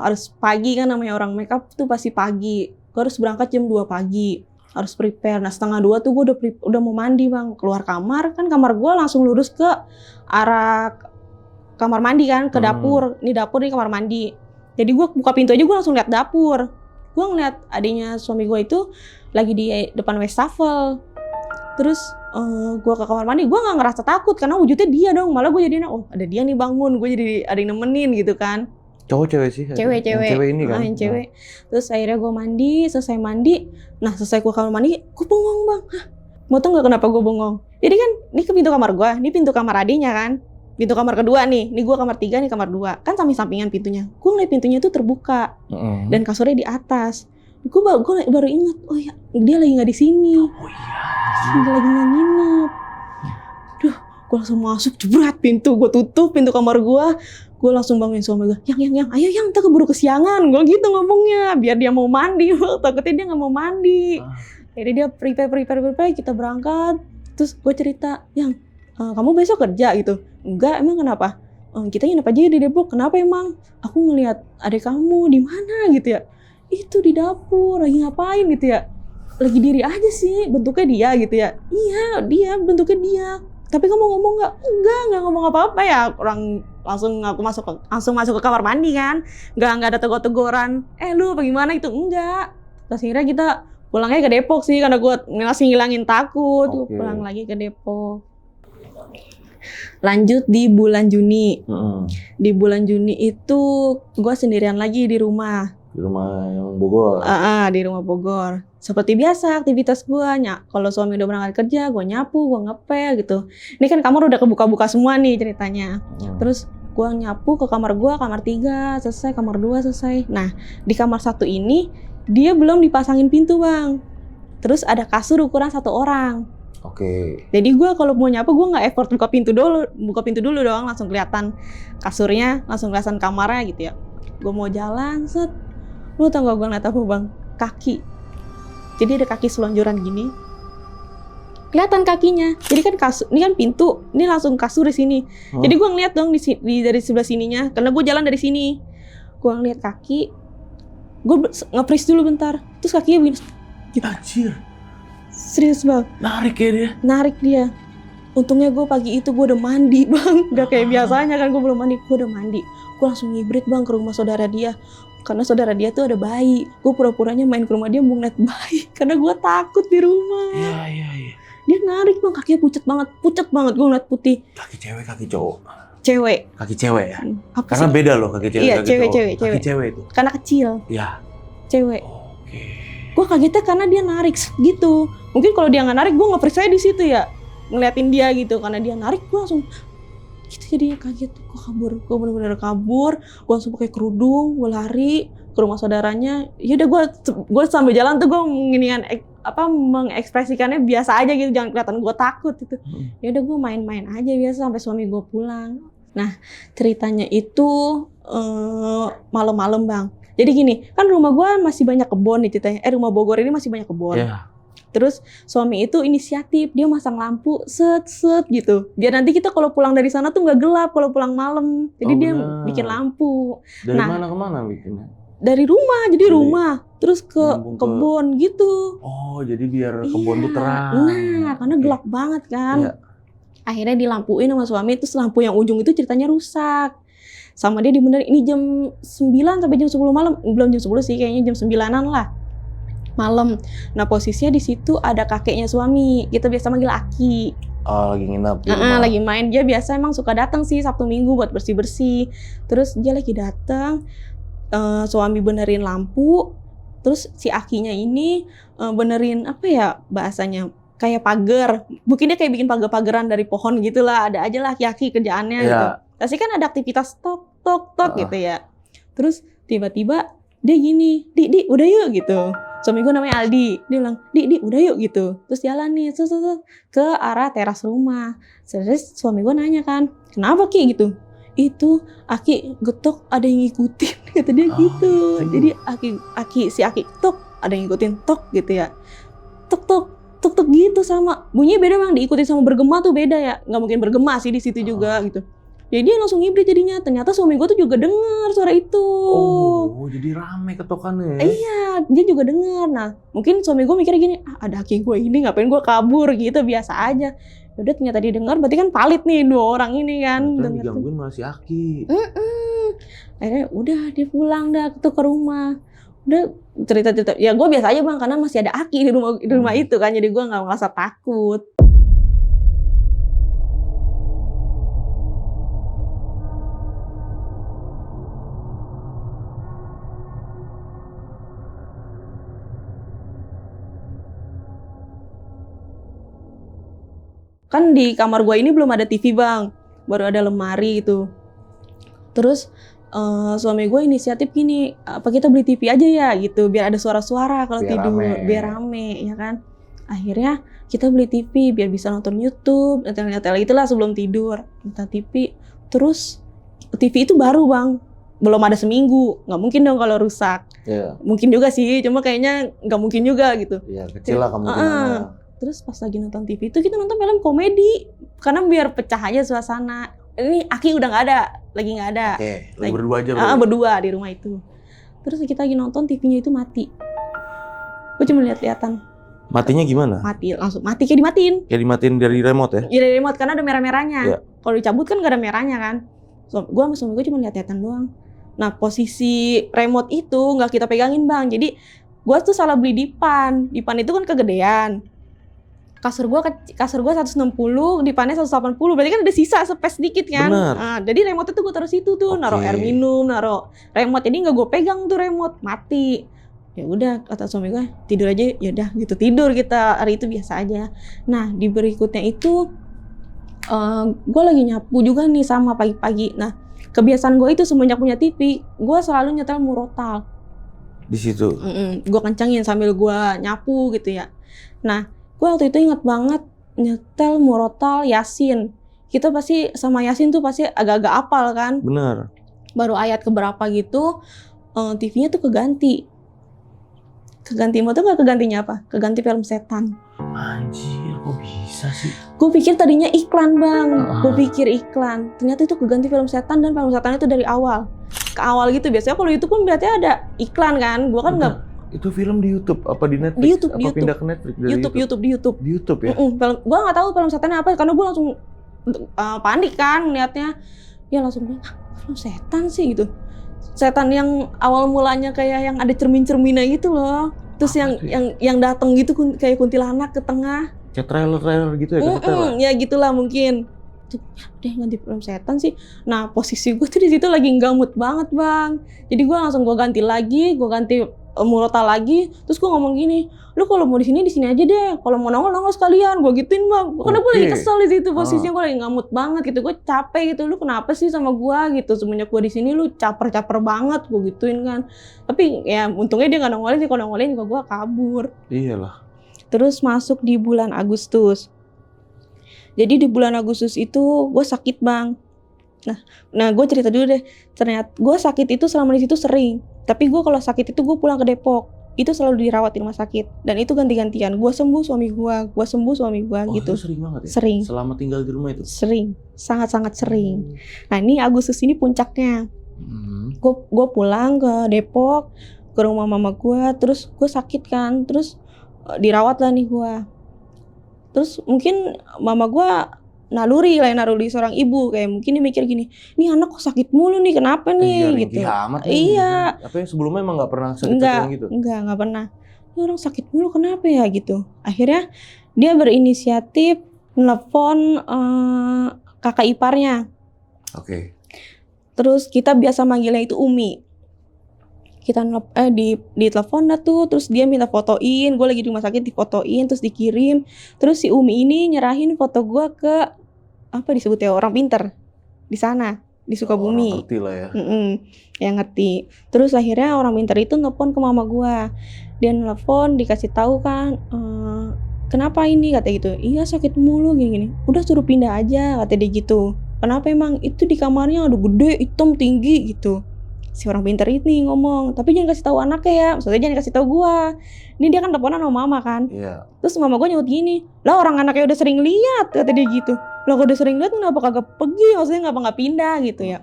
harus pagi kan, namanya orang make up tuh pasti pagi. Gue harus berangkat jam 2 pagi. Harus prepare. Nah 1:30 tuh gue udah mau mandi bang. Keluar kamar kan, kamar gue langsung lurus ke arah kamar mandi kan, ke dapur. Ini dapur, nih kamar mandi. Jadi gue buka pintu aja gue langsung lihat dapur. Gue ngeliat adiknya suami gue itu lagi di depan wastafel. Terus gue ke kamar mandi, gue nggak ngerasa takut karena wujudnya dia dong. Malah gue jadinya, oh ada dia nih bangun, gue jadi ada yang nemenin gitu kan. Cowok cewek sih? Cewek ini kan? Yang cewek. Terus akhirnya gue mandi, selesai mandi. Nah selesai gue kamar mandi, gue bengong bang. Hah, mau tau nggak kenapa gue bengong? Jadi kan, ini ke pintu kamar gue, ini pintu kamar adiknya kan. Pintu kamar kedua nih, ini gue kamar 3, nih kamar 2. Kan samping-sampingan pintunya. Gue ngeliat pintunya tuh terbuka. Dan kasurnya di atas. Gue baru ingat, oh ya dia lagi nggak di sini. Oh iya. Dia lagi nggak nginep. Duh, gue langsung masuk, jebret pintu, gue tutup pintu kamar gue. Gue langsung bangunin suami gue, yang, ayo yang, ntar keburu kesiangan. Gue gitu ngomongnya, biar dia mau mandi. Takutnya dia nggak mau mandi. Jadi dia prepare, kita berangkat. Terus gue cerita, yang kamu besok kerja gitu? Enggak, emang kenapa? Kita nginep aja di Depok. Kenapa emang? Aku ngelihat adik kamu di mana gitu ya? Itu di dapur, lagi ngapain gitu ya? Lagi diri aja sih, bentuknya dia gitu ya? Iya, dia, bentuknya dia. Tapi kamu ngomong nggak? Enggak ngomong apa-apa ya. Orang langsung masuk ke kamar mandi kan. Nggak ada tegur-teguran. Lu apa gimana itu? Enggak. Terus akhirnya kita pulangnya ke Depok sih, karena gue masih ngilangin takut. Gue pulang lagi ke Depok. Lanjut di bulan Juni. Di bulan Juni itu gue sendirian lagi di rumah. Di rumah yang Bogor. Di rumah Bogor. Seperti biasa aktivitas gue, kalau suami udah berangkat kerja, gue nyapu, gue ngepel gitu. Ini kan kamar udah kebuka-buka semua nih ceritanya. Terus gue nyapu ke kamar gue, kamar 3 selesai, kamar 2 selesai. Nah, di kamar 1 ini dia belum dipasangin pintu, Bang. Terus ada kasur ukuran 1 orang. Oke. Jadi gue kalau mau nyapu gue nggak effort buka pintu dulu doang, langsung kelihatan kasurnya, langsung kelihatan kamarnya gitu ya. Gue mau jalan, set. Lu tau gak gue ngeliat apa, Bang? Kaki. Jadi ada kaki selonjoran gini. Kelihatan kakinya. Jadi kan kasur, ini kan pintu, ini langsung kasur di sini. Jadi gue ngeliat dong dari sebelah sininya, karena gue jalan dari sini. Gue ngeliat kaki, gue nge-freeze dulu bentar. Terus kakinya begini. Gitu. Anjir. Serius, Bang. Narik ya dia? Narik dia. Untungnya gue pagi itu gue udah mandi, Bang. Gak kayak biasanya kan gue belum mandi. Gue udah mandi. Gue langsung ngibrit, Bang, ke rumah saudara dia. Karena saudara dia tuh ada bayi. Gue pura-puranya main ke rumah dia mau ngeliat bayi. Karena gue takut di rumah. Iya. Dia narik, Bang. Kakinya pucet banget. Gue ngeliat putih. Kaki cewek, kaki cowok? Cewek. Kaki cewek ya? Apa karena sih? Beda loh kaki cewek, iya, kaki cewek, cowok. cewek. Kaki cewek itu? Karena kecil. Iya. Cewek. Oke. Gue kagetnya karena dia narik gitu. Mungkin kalau dia nggak narik, gue nggak percaya di situ ya. Ngeliatin dia gitu. Karena dia narik, gue langsung gitu jadinya kaget. Gue kabur. Gue bener-bener kabur. Gue langsung pakai kerudung. Gue lari ke rumah saudaranya. Yaudah gue sambil jalan tuh gue mengekspresikannya biasa aja gitu, jangan kelihatan gue takut gitu. Yaudah gue main-main aja biasa sampai suami gue pulang. Nah ceritanya itu malam-malam, Bang. Jadi gini, kan rumah gue masih banyak kebun nih ceritanya. Rumah Bogor ini masih banyak kebun. Yeah. Terus suami itu inisiatif, dia masang lampu set gitu. Biar nanti kita kalau pulang dari sana tuh nggak gelap kalau pulang malam. Jadi dia bikin lampu. Dari mana ke mana bikinnya? Dari rumah, jadi rumah. Terus ke kebun gitu. Oh, jadi biar kebun tuh terang. Nah, karena gelap banget kan. Iya. Akhirnya dilampuin sama suami, terus lampu yang ujung itu ceritanya rusak. Sama dia dibenerin, ini jam 9 sampai jam 10 malam. Belum jam 10 sih, kayaknya jam 9-an lah. Malam. Nah, posisinya di situ ada kakeknya suami. Kita biasa manggil Aki. Oh, lagi nginep di rumah. Lagi main. Dia biasa emang suka datang sih Sabtu Minggu buat bersih-bersih. Terus dia lagi datang, suami benerin lampu. Terus si Akinya ini benerin apa ya bahasanya? Kayak pagar. Mungkin dia kayak bikin pagar-pagaran dari pohon gitulah. Ada aja lah aki-aki kerjaannya gitu. Pasti kan ada aktivitas tok gitu ya. Terus tiba-tiba dia gini, Di, udah yuk gitu. Suami gue namanya Aldi. Dia bilang, Di, udah yuk gitu. Terus jalan nih, ke arah teras rumah. Terus suami gue nanya kan, kenapa Ki gitu? Itu Aki getok ada yang ngikutin, kata dia gitu. Jadi si Aki tok ada yang ngikutin tok gitu ya. Tok gitu sama. Bunyinya beda, Bang, diikutin sama bergema tuh beda ya. Nggak mungkin bergema sih di situ juga gitu. Jadi dia langsung ngibrit jadinya. Ternyata suami gue tuh juga denger suara itu. Oh, jadi rame ketokannya ya? Iya, dia juga denger. Nah, mungkin suami gue mikirnya gini, ada Aki gue ini ngapain gue kabur gitu, biasa aja. Udah ternyata dia denger, berarti kan valid nih 2 orang ini kan. Ternyata digangguin malah si Aki. Akhirnya udah dia pulang dah tuh ke rumah. Udah cerita-cerita. Ya gue biasa aja, Bang, karena masih ada Aki di rumah itu kan. Jadi gue gak merasa takut. Kan di kamar gue ini belum ada TV, Bang. Baru ada lemari gitu. Terus suami gue inisiatif gini, apa kita beli TV aja ya gitu, biar ada suara-suara kalau tidur, biar rame ya kan. Akhirnya kita beli TV biar bisa nonton YouTube, nonton itulah sebelum tidur. Nonton TV. Terus TV itu baru, Bang. Belum ada seminggu, nggak mungkin dong kalau rusak. Mungkin juga sih, cuma kayaknya nggak mungkin juga gitu. Iya, kecil lah kemungkinannya. Terus pas lagi nonton TV itu kita nonton film komedi, karena biar pecah aja suasana. Ini Aki udah nggak ada, lagi nggak ada. Lagi berdua aja. Berdua di rumah itu. Terus kita lagi nonton, TV-nya itu mati. Gue cuma lihat-lihatan. Matinya gimana? Mati, langsung mati, kayak dimatiin. Kayak dimatiin dari remote ya? Iya dari remote, karena ada merah-merahnya. Kalau dicabut kan nggak ada merahnya kan. Gue sama suami gue cuma lihat-lihatan doang. Nah, posisi remote itu nggak kita pegangin, Bang. Jadi gue tuh salah beli dipan. Dipan itu kan kegedean. kasur gua 160, dipannya 180, berarti kan ada sisa space dikit kan. Nah, jadi remote itu gua taruh situ tuh, naruh air minum, naruh remote. Jadi nggak gua pegang tuh remote, mati. Ya udah, kata suami gua, tidur aja. Ya udah gitu, tidur kita hari itu biasa aja. Nah, di berikutnya itu gua lagi nyapu juga nih sama pagi-pagi. Nah, kebiasaan gua itu semenjak punya TV, gua selalu nyetel murotal. Di situ. Gue kencengin sambil gue nyapu gitu ya. Nah, gue waktu itu ingat banget nyetel murotal Yasin. Kita pasti sama Yasin tuh pasti agak-agak apal kan. Bener. Baru ayat keberapa gitu, TV-nya tuh keganti. Mau tuh gak kegantinya apa? Keganti film setan. Anjir, kok bisa sih? Gue pikir tadinya iklan bang. Gue pikir iklan. Ternyata itu keganti film setan, dan film setan itu dari awal. Ke awal gitu. Biasanya kalau YouTube kan berarti ada iklan kan. Gue kan nggak. Itu film di YouTube apa di Netflix? Di YouTube, apa pindah ke Netflix? Dari YouTube. Di YouTube ya? Gue nggak tahu film setannya apa, karena gue langsung panik kan liatnya. Ya langsung bilang, film setan sih gitu. Setan yang awal mulanya kayak yang ada cermin-cerminnya gitu loh. Terus yang datang gitu kayak kuntilanak ke tengah. Kayak trailer gitu ya? Ya gitulah mungkin. Deh ganti film setan sih. Nah, posisi gue tuh di situ lagi gamut banget bang. Jadi gue langsung ganti murotal lagi. Terus gue ngomong gini, lu kalau mau di sini aja deh. Kalau mau nongol sekalian. Gue gituin bang. Karena gue lagi kesel di situ posisinya. Gue lagi gamut banget gitu. Gue capek gitu. Lu kenapa sih sama gue gitu? Semenjak gue di sini lu caper banget. Gue gituin kan. Tapi ya untungnya dia nggak nongolin sih. Kalau nongolin juga gue kabur. Iyalah. Terus masuk di bulan Agustus. Jadi di bulan Agustus itu gue sakit bang. Nah gue cerita dulu deh. Ternyata gue sakit itu selama di situ sering. Tapi gue kalau sakit itu gue pulang ke Depok. Itu selalu dirawat di rumah sakit. Dan itu ganti-gantian. Gue sembuh suami gue gitu. Itu sering banget ya? Sering. Selama tinggal di rumah itu? Sering. Sangat-sangat sering. Nah ini Agustus ini puncaknya. Gue pulang ke Depok, ke rumah mama gue. Terus gue sakit kan. Terus dirawat lah nih gue. Terus mungkin mama gue naluri seorang ibu, kayak mungkin dia mikir gini, nih anak kok sakit mulu nih, kenapa nih gitu. Iya. Apa sebelumnya emang nggak pernah sakit gitu? Nggak pernah. Ini orang sakit mulu kenapa ya gitu. Akhirnya dia berinisiatif nelfon kakak iparnya. Oke. Terus kita biasa manggilnya itu Umi. Kita di telepon dah tuh, terus dia minta fotoin, gue lagi di rumah sakit, difotoin terus dikirim. Terus si Umi ini nyerahin foto gue ke apa disebut ya, orang pinter di sana di Sukabumi. Ngerti lah ya. Yang ngerti. Terus akhirnya orang pinter itu nelfon ke mama gue. Dia nelfon dikasih tahu kan, kenapa ini kata gitu. Iya sakit mulu gini. Udah suruh pindah aja kata dia gitu. Kenapa emang? Itu di kamarnya ada gede hitam tinggi gitu. Si orang pintar ini ngomong, tapi jangan kasih tahu anaknya ya, maksudnya jangan kasih tahu gua. Ini dia kan teleponan sama mama kan. Iya. Terus mama gua nyebut gini, lah orang anaknya udah sering lihat kata dia gitu. Lah kalau udah sering lihat kenapa kagak pergi, maksudnya ngapa nggak pindah gitu ya.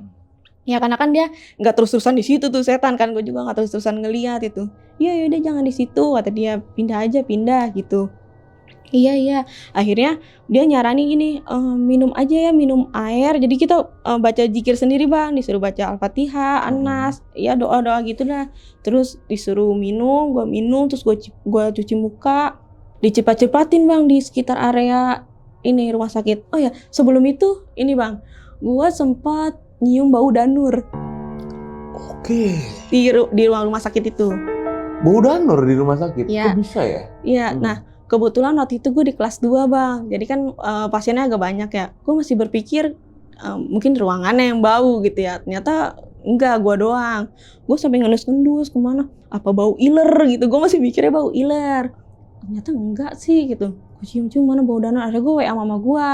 Ya karena kan dia nggak terus-terusan di situ tuh setan kan, gua juga nggak terus-terusan ngelihat itu. Iya yaudah jangan di situ kata dia, pindah gitu. Iya. Akhirnya dia nyaranin gini, minum aja ya, minum air. Jadi kita baca zikir sendiri bang, disuruh baca Al-Fatihah, An-Nas, ya doa-doa gitu dah. Terus disuruh minum, gue minum, terus gue cuci muka, dicepat-cepatin bang di sekitar area ini rumah sakit. Oh ya, sebelum itu ini bang, gue sempat nyium bau danur. Oke. Di ruang rumah sakit itu. Bau danur di rumah sakit? Ya. Kok bisa ya? Iya, nah. Kebetulan waktu itu gue di kelas 2 bang, jadi kan pasiennya agak banyak ya. Gue masih berpikir mungkin ruangannya yang bau gitu ya. Ternyata enggak, gue doang. Gue sampai ngendus-ngendus kemana, apa bau iler gitu. Gue masih mikirnya bau iler. Ternyata enggak sih gitu. Gue cium-cium mana bau danur. Akhirnya gue WA mama gue.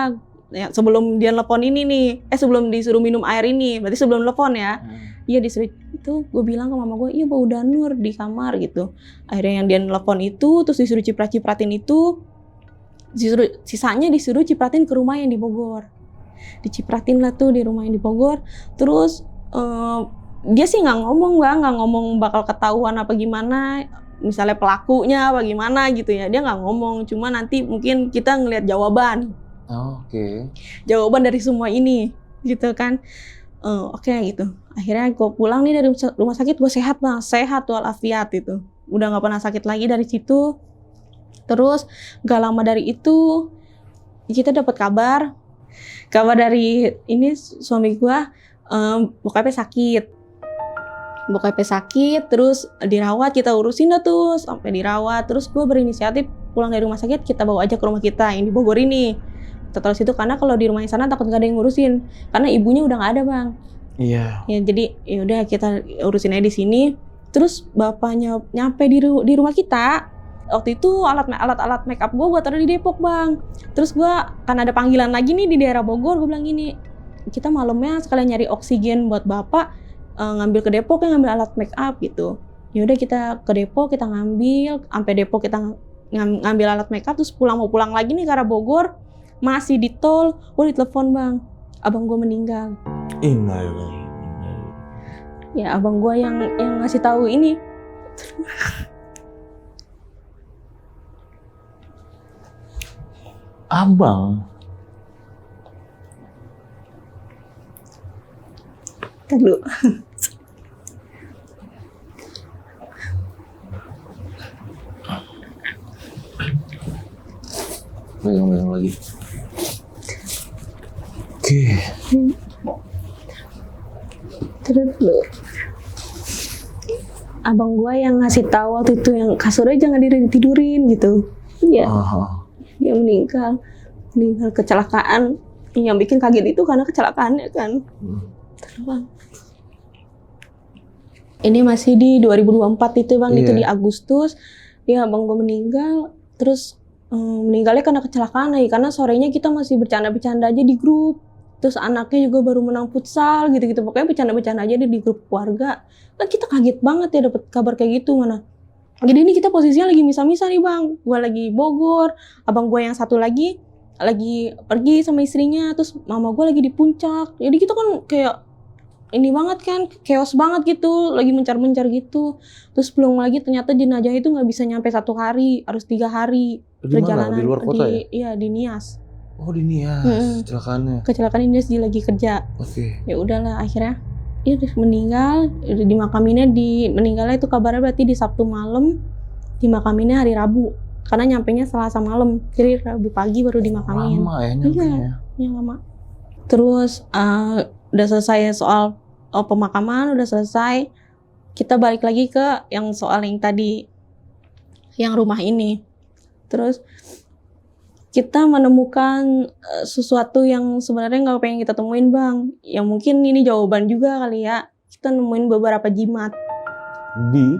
Ya, sebelum dia telepon ini nih, sebelum disuruh minum air ini, berarti sebelum telepon ya. Iya disuruh itu, gue bilang ke mama gue, iya bau danur di kamar gitu. Akhirnya yang dia nelfon itu, terus disuruh cipratin itu, sisanya disuruh cipratin ke rumah yang di Bogor. Dicipratin lah tuh di rumah yang di Bogor. Terus dia sih nggak ngomong bakal ketahuan apa gimana, misalnya pelakunya apa gimana gitu ya. Dia nggak ngomong, cuma nanti mungkin kita ngelihat jawaban. Oke. Jawaban dari semua ini gitu kan. Oke gitu. Akhirnya gue pulang nih dari rumah sakit, gue sehat bang, sehat walafiat itu. Udah nggak pernah sakit lagi dari situ. Terus gak lama dari itu kita dapat kabar dari ini suami gua, bokapnya sakit, terus dirawat, kita urusin dah tuh sampai dirawat. Terus gua berinisiatif pulang dari rumah sakit, kita bawa aja ke rumah kita yang di Bogor ini. Kita taruh situ karena kalau di rumah yang sana takut gak ada yang ngurusin, karena ibunya udah gak ada, Bang. Iya. Ya jadi ya udah kita urusin aja di sini. Terus bapaknya nyampe di rumah kita. Waktu itu alat make up gue taruh di Depok, Bang. Terus gue kan ada panggilan lagi nih di daerah Bogor, gue bilang gini, kita malamnya sekalian nyari oksigen buat bapak, ngambil ke Depok ya, ngambil alat make up gitu. Ya udah kita ke Depok, kita ngambil, sampai Depok kita ngambil alat make up, terus mau pulang lagi nih ke arah Bogor, masih di tol, ditelepon, Bang, abang gue meninggal. Innalillahi. Ya abang gue yang ngasih tahu ini. Abang. Dulu. Pegang lagi. Oke. Terus dulu. Abang gua yang ngasih tahu waktu itu yang kasurnya jangan ditidurin gitu. Iya. Dia meninggal kecelakaan. Yang bikin kaget itu karena kecelakaannya kan. Bang. Ini masih di 2024 itu, Bang. Itu di Agustus. Ya abang gua meninggal. Terus meninggalnya karena kecelakaan lagi. Karena sorenya kita masih bercanda-bercanda aja di grup. Terus anaknya juga baru menang futsal gitu-gitu. Pokoknya bercanda-bercanda aja di grup keluarga. Kan kita kaget banget ya dapat kabar kayak gitu, mana. Jadi ini kita posisinya lagi misah-misah nih, Bang. Gua lagi Bogor, abang gua yang satu lagi pergi sama istrinya, terus mama gua lagi di puncak. Jadi kita kan kayak ini banget kan, chaos banget gitu, lagi mencar-mencar gitu. Terus belum lagi ternyata jenazah itu nggak bisa nyampe 1 hari, harus 3 hari perjalanan. Di luar kota ya? Iya, di Nias. Oh, di Nias, Kecelakaan Nias dia lagi kerja. Oke. Ya udahlah, akhirnya dia meninggal, dimakaminnya meninggalnya itu kabarnya berarti di Sabtu malam, dimakaminnya hari Rabu. Karena nyampenya Selasa malam, jadi Rabu pagi baru dimakamin. Lama ya nyampenya. Iya, lama. Terus udah selesai soal pemakaman, udah selesai. Kita balik lagi ke yang soal yang tadi, yang rumah ini. Terus kita menemukan sesuatu yang sebenarnya nggak pengen kita temuin, Bang. Yang mungkin ini jawaban juga kali ya. Kita nemuin beberapa jimat di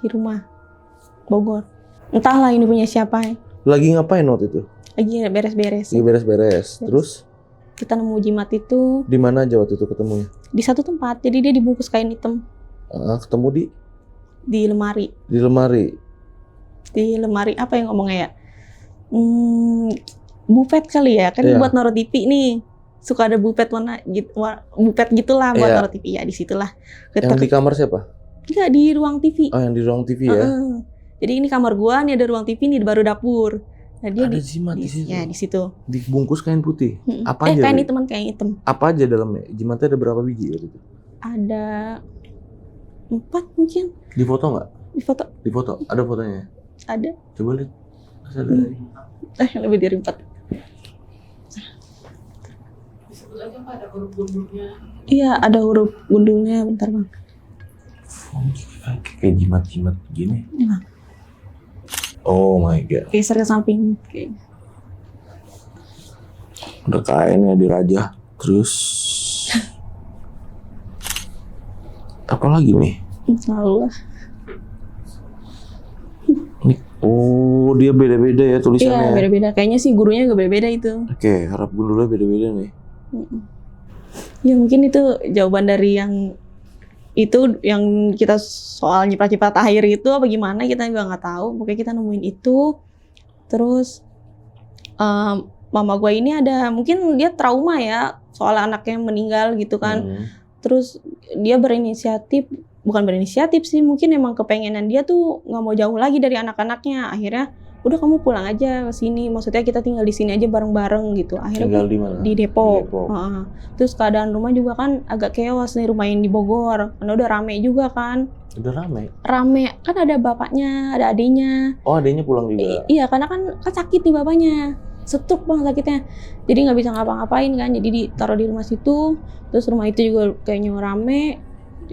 rumah Bogor. Entahlah ini punya siapa. Lagi ngapain waktu itu? Lagi beres-beres. Terus kita nemu jimat itu. Di mana aja waktu itu ketemunya? Di satu tempat. Jadi dia dibungkus kain hitam. Ketemu di lemari. Di lemari apa yang ngomongnya ya? Bufet kali ya, kan buat naruh TV nih. Suka ada bufet warna gitu, bufet gitulah buat naruh TV ya, disitulah. Yang di kamar siapa? Enggak, di ruang TV. Oh, yang di ruang TV ya. Jadi ini kamar gua, nih ada ruang TV, nih baru dapur. Nah, dia ada jimat di situ. Ya, di situ. Dibungkus kain putih. Apa aja? Kain hitam. Apa aja dalamnya? Jimatnya ada berapa biji waktu itu? Ada 4 mungkin. Di foto nggak? Di foto. Ada fotonya? Ada. Coba lihat. Lebih dari 4. Disebut aja Pak, ada huruf gundulnya. Iya, ada huruf gundulnya, bentar, Bang. Kayak jimat-jimat gini. Oh my god. Geser ke samping. Udah kainnya dirajah. Terus apa lagi nih? Tahu lah. Oh, dia beda-beda ya tulisannya. Iya, beda-beda. Kayaknya sih gurunya juga beda-beda itu. Oke, harap gundulnya beda-beda nih. Ya mungkin itu jawaban dari yang kita soal nyiprat-nyiprat air itu apa gimana, kita juga nggak tahu. Pokoknya kita nemuin itu. Terus mama gue ini mungkin dia trauma ya soal anaknya meninggal gitu kan. Terus dia bukan berinisiatif sih, mungkin emang kepengenan dia tuh nggak mau jauh lagi dari anak-anaknya. Akhirnya udah kamu pulang aja ke sini, maksudnya kita tinggal di sini aja bareng-bareng gitu. Akhirnya tinggal di mana? Di Depok. Di Depok. Terus keadaan rumah juga kan agak chaos nih, rumah yang di Bogor, karena udah rame juga kan. Udah rame Kan ada bapaknya, ada adiknya. Oh, adiknya pulang juga? Iya, karena kan sakit nih bapaknya, stroke bang sakitnya, jadi nggak bisa ngapa-ngapain kan, jadi ditaruh di rumah situ. Terus rumah itu juga kayaknya rame.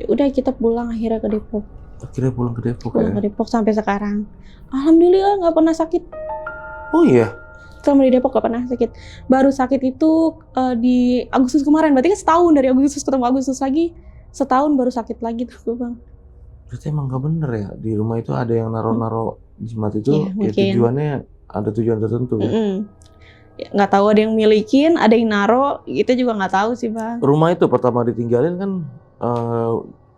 Udah kita pulang akhirnya ke Depok. Akhirnya pulang ke Depok. Pulang ke Depok sampai sekarang. Alhamdulillah nggak pernah sakit. Oh iya? Selama di Depok nggak pernah sakit. Baru sakit itu di Agustus kemarin. Berarti kan setahun dari Agustus ketemu Agustus lagi. Setahun baru sakit lagi tuh bang. Berarti emang nggak bener ya? Di rumah itu ada yang naro-naro jimat itu, ya tujuannya ada tujuan tertentu. Ya, nggak tahu ada yang milikin, ada yang naro. Kita juga nggak tahu sih bang. Rumah itu pertama ditinggalin kan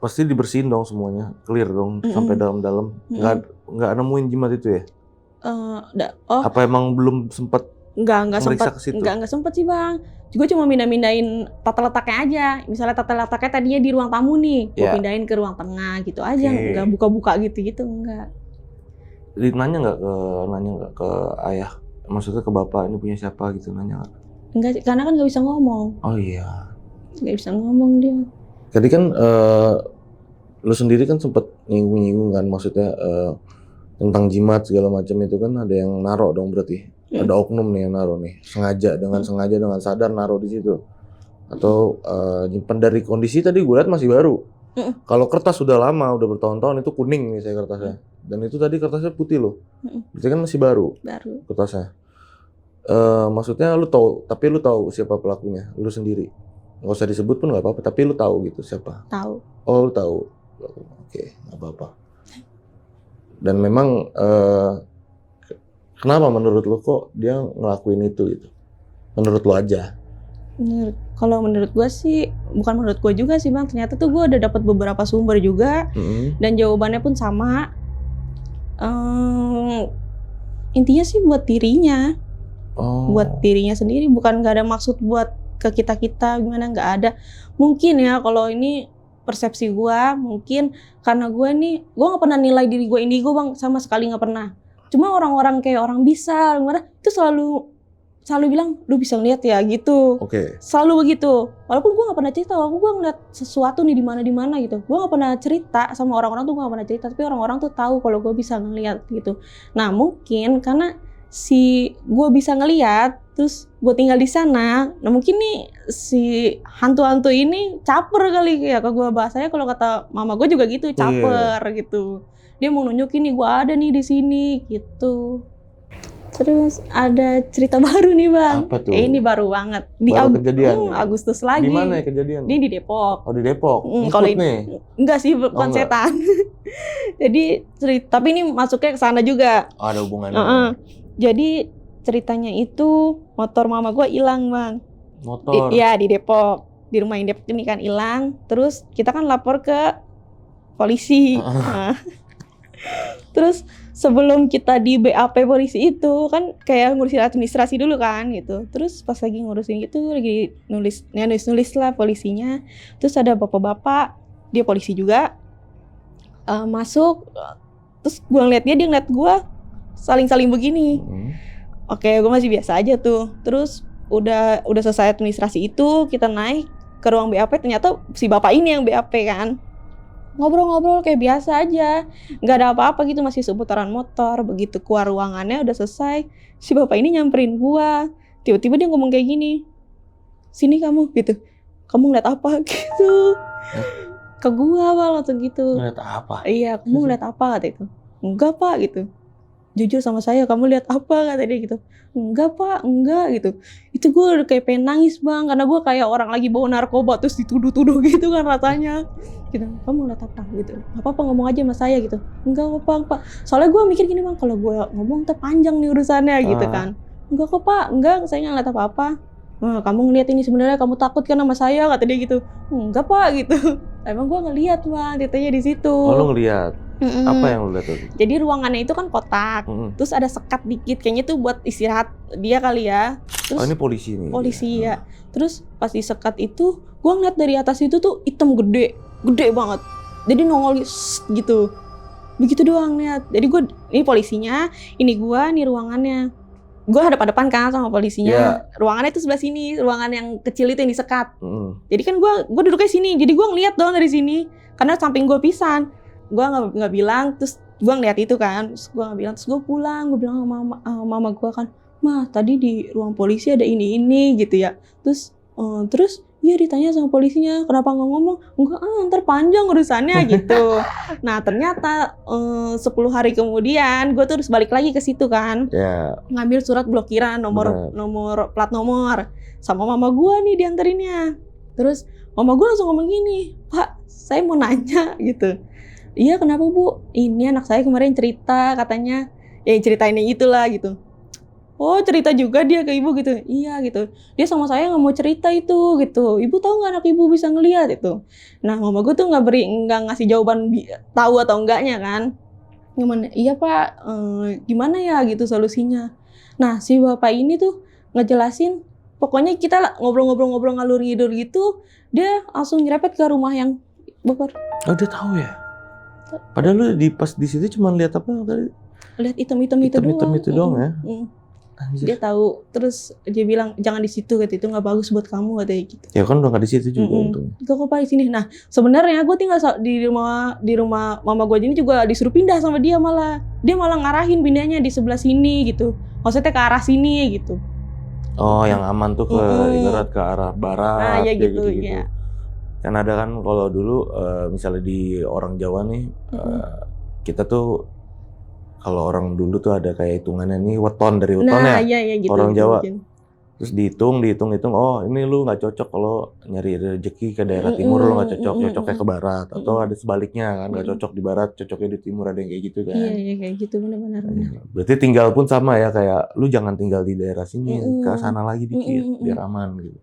pasti dibersihin dong semuanya, clear dong sampai dalam-dalam. Nggak nemuin jimat itu ya? Apa emang belum sempat nggak sempat sih bang. Gue cuma mindahin tata letaknya aja. Misalnya tata letaknya tadinya di ruang tamu nih, gue pindahin ke ruang tengah gitu aja. Nggak buka-buka gitu enggak. Nanya nggak ke ayah? Maksudnya ke bapak, ini punya siapa gitu, nanya nggak? Enggak, karena kan nggak bisa ngomong. Oh iya. Nggak bisa ngomong dia. Tadi kan lu sendiri kan sempat nyinggung kan, maksudnya tentang jimat segala macam itu kan ada yang naro dong berarti. Ada oknum nih yang naro nih, sengaja dengan sadar naro di situ. Atau nyimpen dari kondisi tadi gue lihat masih baru. Kalau kertas sudah lama, udah bertahun-tahun itu kuning nih saya kertasnya. Dan itu tadi kertasnya putih loh. Berarti kan masih baru. Kertasnya. Maksudnya lu tahu, tapi lu tahu siapa pelakunya, lu sendiri. Nggak usah disebut pun nggak apa-apa, tapi lu tahu gitu siapa. Tahu. Oh, lu tahu. Oke, nggak apa-apa. Dan memang kenapa menurut lu kok dia ngelakuin itu gitu? Menurut lu aja? Kalau menurut gue sih, bukan menurut gue juga sih bang. Ternyata tuh gue udah dapat beberapa sumber juga, dan jawabannya pun sama. Intinya sih buat dirinya, buat dirinya sendiri. Bukan nggak ada maksud buat ke kita gimana, nggak ada. Mungkin ya kalau ini persepsi gue, mungkin karena gue nggak pernah nilai diri gue indigo bang, sama sekali nggak pernah. Cuma orang-orang kayak orang bisa, itu selalu bilang, lu bisa ngeliat ya gitu. Selalu begitu. Walaupun gue nggak pernah cerita, walaupun gue ngeliat sesuatu nih di mana gitu, gue nggak pernah cerita sama orang-orang tuh, gue nggak pernah cerita. Tapi orang-orang tuh tahu kalau gue bisa ngeliat gitu. Nah mungkin karena gue bisa ngeliat, terus gue tinggal di sana. Nah mungkin nih si hantu-hantu ini caper kali ya ke gue, bahasanya kalau kata mama gue juga gitu, caper gitu. Dia mau nunjukin nih gue ada nih di sini gitu. Terus ada cerita baru nih bang. Apa tuh? Ini baru banget. Kejadian. Agustus lagi. Di mana ya kejadian? Ini di Depok. Oh di Depok. Kalau ini enggak sih, bukan setan. Jadi tapi ini masuknya ke sana juga. Oh, ada hubungannya. Jadi ceritanya itu motor mama gue hilang bang. Motor? Iya di Depok. Di rumah yang Depok ini kan hilang. Terus kita kan lapor ke polisi. Terus sebelum kita di BAP polisi itu kan kayak ngurusin administrasi dulu kan gitu. Terus pas lagi ngurusin gitu, lagi nulis lah polisinya. Terus ada bapak-bapak, dia polisi juga, masuk. Terus gue ngeliat dia ngeliat gue saling begini. Oke, gue masih biasa aja tuh. Terus udah selesai administrasi itu, kita naik ke ruang BAP. Ternyata si bapak ini yang BAP kan. Ngobrol-ngobrol kayak biasa aja, nggak ada apa-apa gitu, masih seputaran motor. Begitu keluar ruangannya udah selesai, si bapak ini nyamperin gua. Tiba-tiba dia ngomong kayak gini, sini kamu gitu, kamu ngeliat apa gitu. Ke gua bang langsung gitu. Ngeliat apa? Iya, kamu ngeliat apa kata itu. Enggak pak gitu. Jujur sama saya, kamu lihat apa kata dia gitu. Enggak pak, enggak gitu. Itu gue udah kayak pengen nangis bang, karena gue kayak orang lagi bawa narkoba terus dituduh-tuduh gitu kan rasanya. Gitu, kamu lihat apa gitu. Gak apa-apa ngomong aja sama saya gitu. Enggak kok pak. Soalnya gue mikir gini bang, kalau gue ngomong tuh panjang nih urusannya gitu kan. Enggak kok pak, enggak, saya nggak ngeliat apa-apa. Nah, kamu ngeliat ini sebenarnya kamu takut kan sama saya kata dia gitu. Enggak pak gitu. Emang gue ngeliat bang, titiknya di situ. Oh lu ngeliat? Apa yang lu lihat tuh? Jadi ruangannya itu kan kotak, terus ada sekat dikit, kayaknya tuh buat istirahat dia kali ya. Terus, oh ini polisi nih? Polisi ya. Terus pas di sekat itu, gue ngeliat dari atas itu tuh hitam gede banget. Jadi nongol gitu. begitu doang lihat. Jadi gue ini polisinya, ini gue, nih ruangannya. Gue hadap-hadapan kan sama polisinya. Ruangannya itu sebelah sini, ruangan yang kecil itu yang disekat. Jadi kan gue duduknya sini, jadi gue ngeliat dong dari sini. Karena samping gue pisan. Gue nggak bilang, terus gue ngeliat itu kan, terus gue nggak bilang, terus gue pulang, gue bilang sama mama gue kan, "Ma, tadi di ruang polisi ada ini gitu ya." Terus iya ditanya sama polisinya, "Kenapa nggak ngomong?" "Enggak, ntar panjang urusannya." Gitu. Nah ternyata 10 hari kemudian gue tuh harus balik lagi ke situ kan, ngambil surat blokiran nomor plat nomor sama mama gue nih dianterinnya. Terus mama gue langsung ngomong gini, "Pak, saya mau nanya," gitu. "Iya, kenapa Bu?" "Ini anak saya kemarin cerita katanya," ya ceritain yang itulah gitu. "Oh, cerita juga dia ke Ibu gitu?" "Iya," gitu. "Dia sama saya nggak mau cerita itu," gitu. "Ibu tahu nggak anak Ibu bisa ngelihat itu?" Nah, mama gue tuh nggak ngasih jawaban tahu atau enggaknya kan. Gimana? "Iya Pak, gimana ya gitu solusinya." Nah, si bapak ini tuh ngejelasin, pokoknya kita ngobrol-ngobrol ngalur ngidul gitu, dia langsung nyerepet ke rumah yang Bogor. Oh, dia tahu ya? Padahal lu pas di situ cuma lihat apa tadi? Lihat hitam-hitam itu doang ya? Dia tahu, terus dia bilang jangan di situ gitu, itu nggak bagus buat kamu katanya gitu. Ya kan udah nggak di situ juga untungnya. Gak kok Pak di sini. Nah sebenarnya gue tinggal di rumah mama gue ini juga disuruh pindah sama dia malah. Dia malah ngarahin pindahnya di sebelah sini gitu. Maksudnya ke arah sini gitu. Oh yang aman tuh ke ibarat ke arah barat. Nah ya gitu. Ya. Kan ada kan kalau dulu misalnya di orang Jawa nih kita tuh kalau orang dulu tuh ada kayak hitungannya nih weton dari weton ya. Iya, gitu, orang Jawa. Mungkin. Terus dihitung, oh ini lu nggak cocok kalau nyari rezeki ke daerah timur, lu nggak cocok, cocoknya ke barat. Atau ada sebaliknya kan, nggak cocok di barat, cocoknya di timur, ada yang kayak gitu kan. Iya kayak gitu benar-benar. Berarti tinggal pun sama ya, kayak lu jangan tinggal di daerah sini, ke sana lagi dikit, biar aman gitu.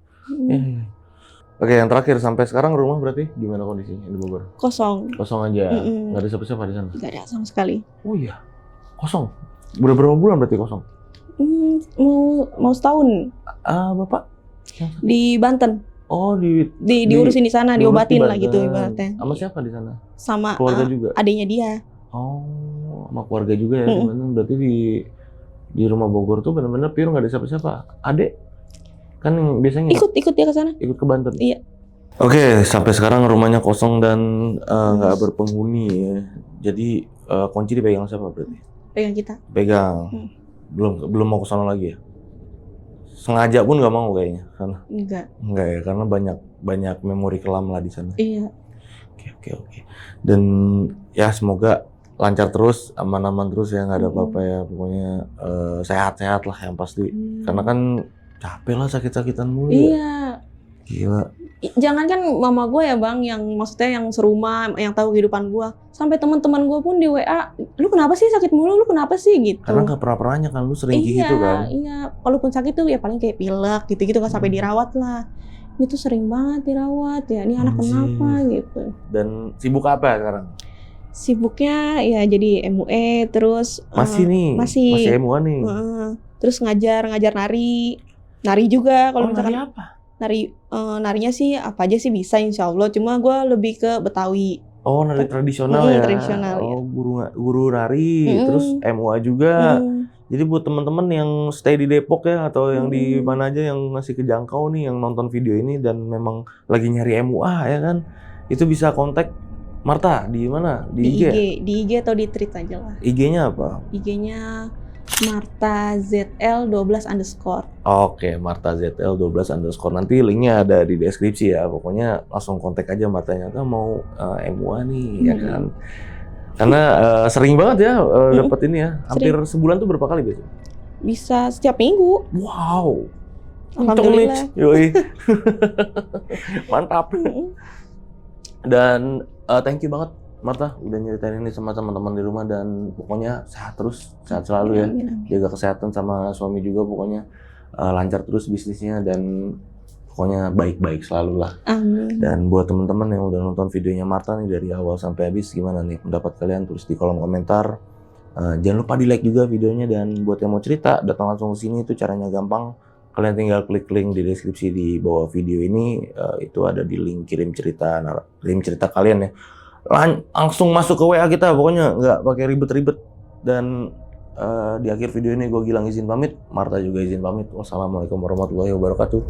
Oke, yang terakhir sampai sekarang rumah berarti gimana kondisinya di Bogor? Kosong aja, nggak ada siapa-siapa di sana? Nggak ada sama sekali. Oh iya, kosong? Berapa bulan berarti kosong? Mau setahun. Bapak? Di Banten. Oh diurusin di sana, diobatin lah gitu ibaratnya. Sama siapa di sana? Sama keluarga juga. Adiknya dia. Oh, sama keluarga juga ya. Berarti di rumah Bogor tuh benar-benar pure nggak ada siapa-siapa. Adek kan yang biasanya ikut dia ke sana. Ikut ke Banten. Iya. Oke, sampai sekarang rumahnya kosong dan nggak berpenghuni ya. Jadi kunci dipegang siapa berarti? Pegang kita. Pegang. Belum mau ke sana lagi ya? Sengaja pun nggak mau kayaknya sana. Enggak ya, karena banyak memori kelam lah di sana. Iya. Oke. Dan ya semoga lancar terus, aman-aman terus ya, nggak ada apa-apa ya. Pokoknya sehat-sehat lah yang pasti. Karena kan capek lah sakit-sakitan mulu. Iya. Gila. Jangan kan mama gue ya Bang, yang maksudnya yang serumah, yang tahu kehidupan gue. Sampai teman-teman gue pun di WA, "Lu kenapa sih sakit mulu? Lu kenapa sih?" Gitu. Karena nggak pernah kan, lu sering gitu kan. Iya, kalaupun sakit tuh ya paling kayak pilek gitu-gitu kan, sampai dirawat lah. Ini tuh sering banget dirawat ya, ini anak kenapa gitu. Dan sibuk apa sekarang? Sibuknya ya jadi MUE, terus masih MUA nih. Terus ngajar nari juga kalau misalkan. Nari apa? Narinya sih apa aja sih bisa insya Allah, cuma gue lebih ke Betawi. Oh, nari tradisional ya? Tradisional. Oh, guru nari, terus MUA juga. Jadi buat teman-teman yang stay di Depok ya, atau yang di mana aja yang masih kejangkau nih, yang nonton video ini dan memang lagi nyari MUA ya kan, itu bisa kontak Marta di mana? Di IG? Di IG atau di tweet aja lah. IG-nya apa? IG-nya Marta ZL12_. Oke, Marta ZL12_. Nanti linknya ada di deskripsi ya. Pokoknya langsung kontak aja Martanya, kan mau MUA nih ya kan. Karena sering banget ya dapat ini ya. Hampir sebulan tuh berapa kali biasanya? Bisa setiap minggu. Wow. Alhamdulillah. Yoi. Mantap. Dan thank you banget Marta udah nyeritain ini sama teman-teman di rumah, dan pokoknya sehat terus, sehat selalu ya. Jaga kesehatan sama suami juga, pokoknya lancar terus bisnisnya dan pokoknya baik-baik selalu lah. Amin. Dan buat teman-teman yang udah nonton videonya Marta nih dari awal sampai habis, gimana nih pendapat kalian? Tulis di kolom komentar. Jangan lupa di like juga videonya, dan buat yang mau cerita datang langsung ke sini, itu caranya gampang. Kalian tinggal klik link di deskripsi di bawah video ini, itu ada di link kirim cerita kalian ya. langsung masuk ke WA kita, pokoknya nggak pakai ribet-ribet. Dan di akhir video ini gue Gilang izin pamit, Marta juga izin pamit. Wassalamualaikum warahmatullahi wabarakatuh.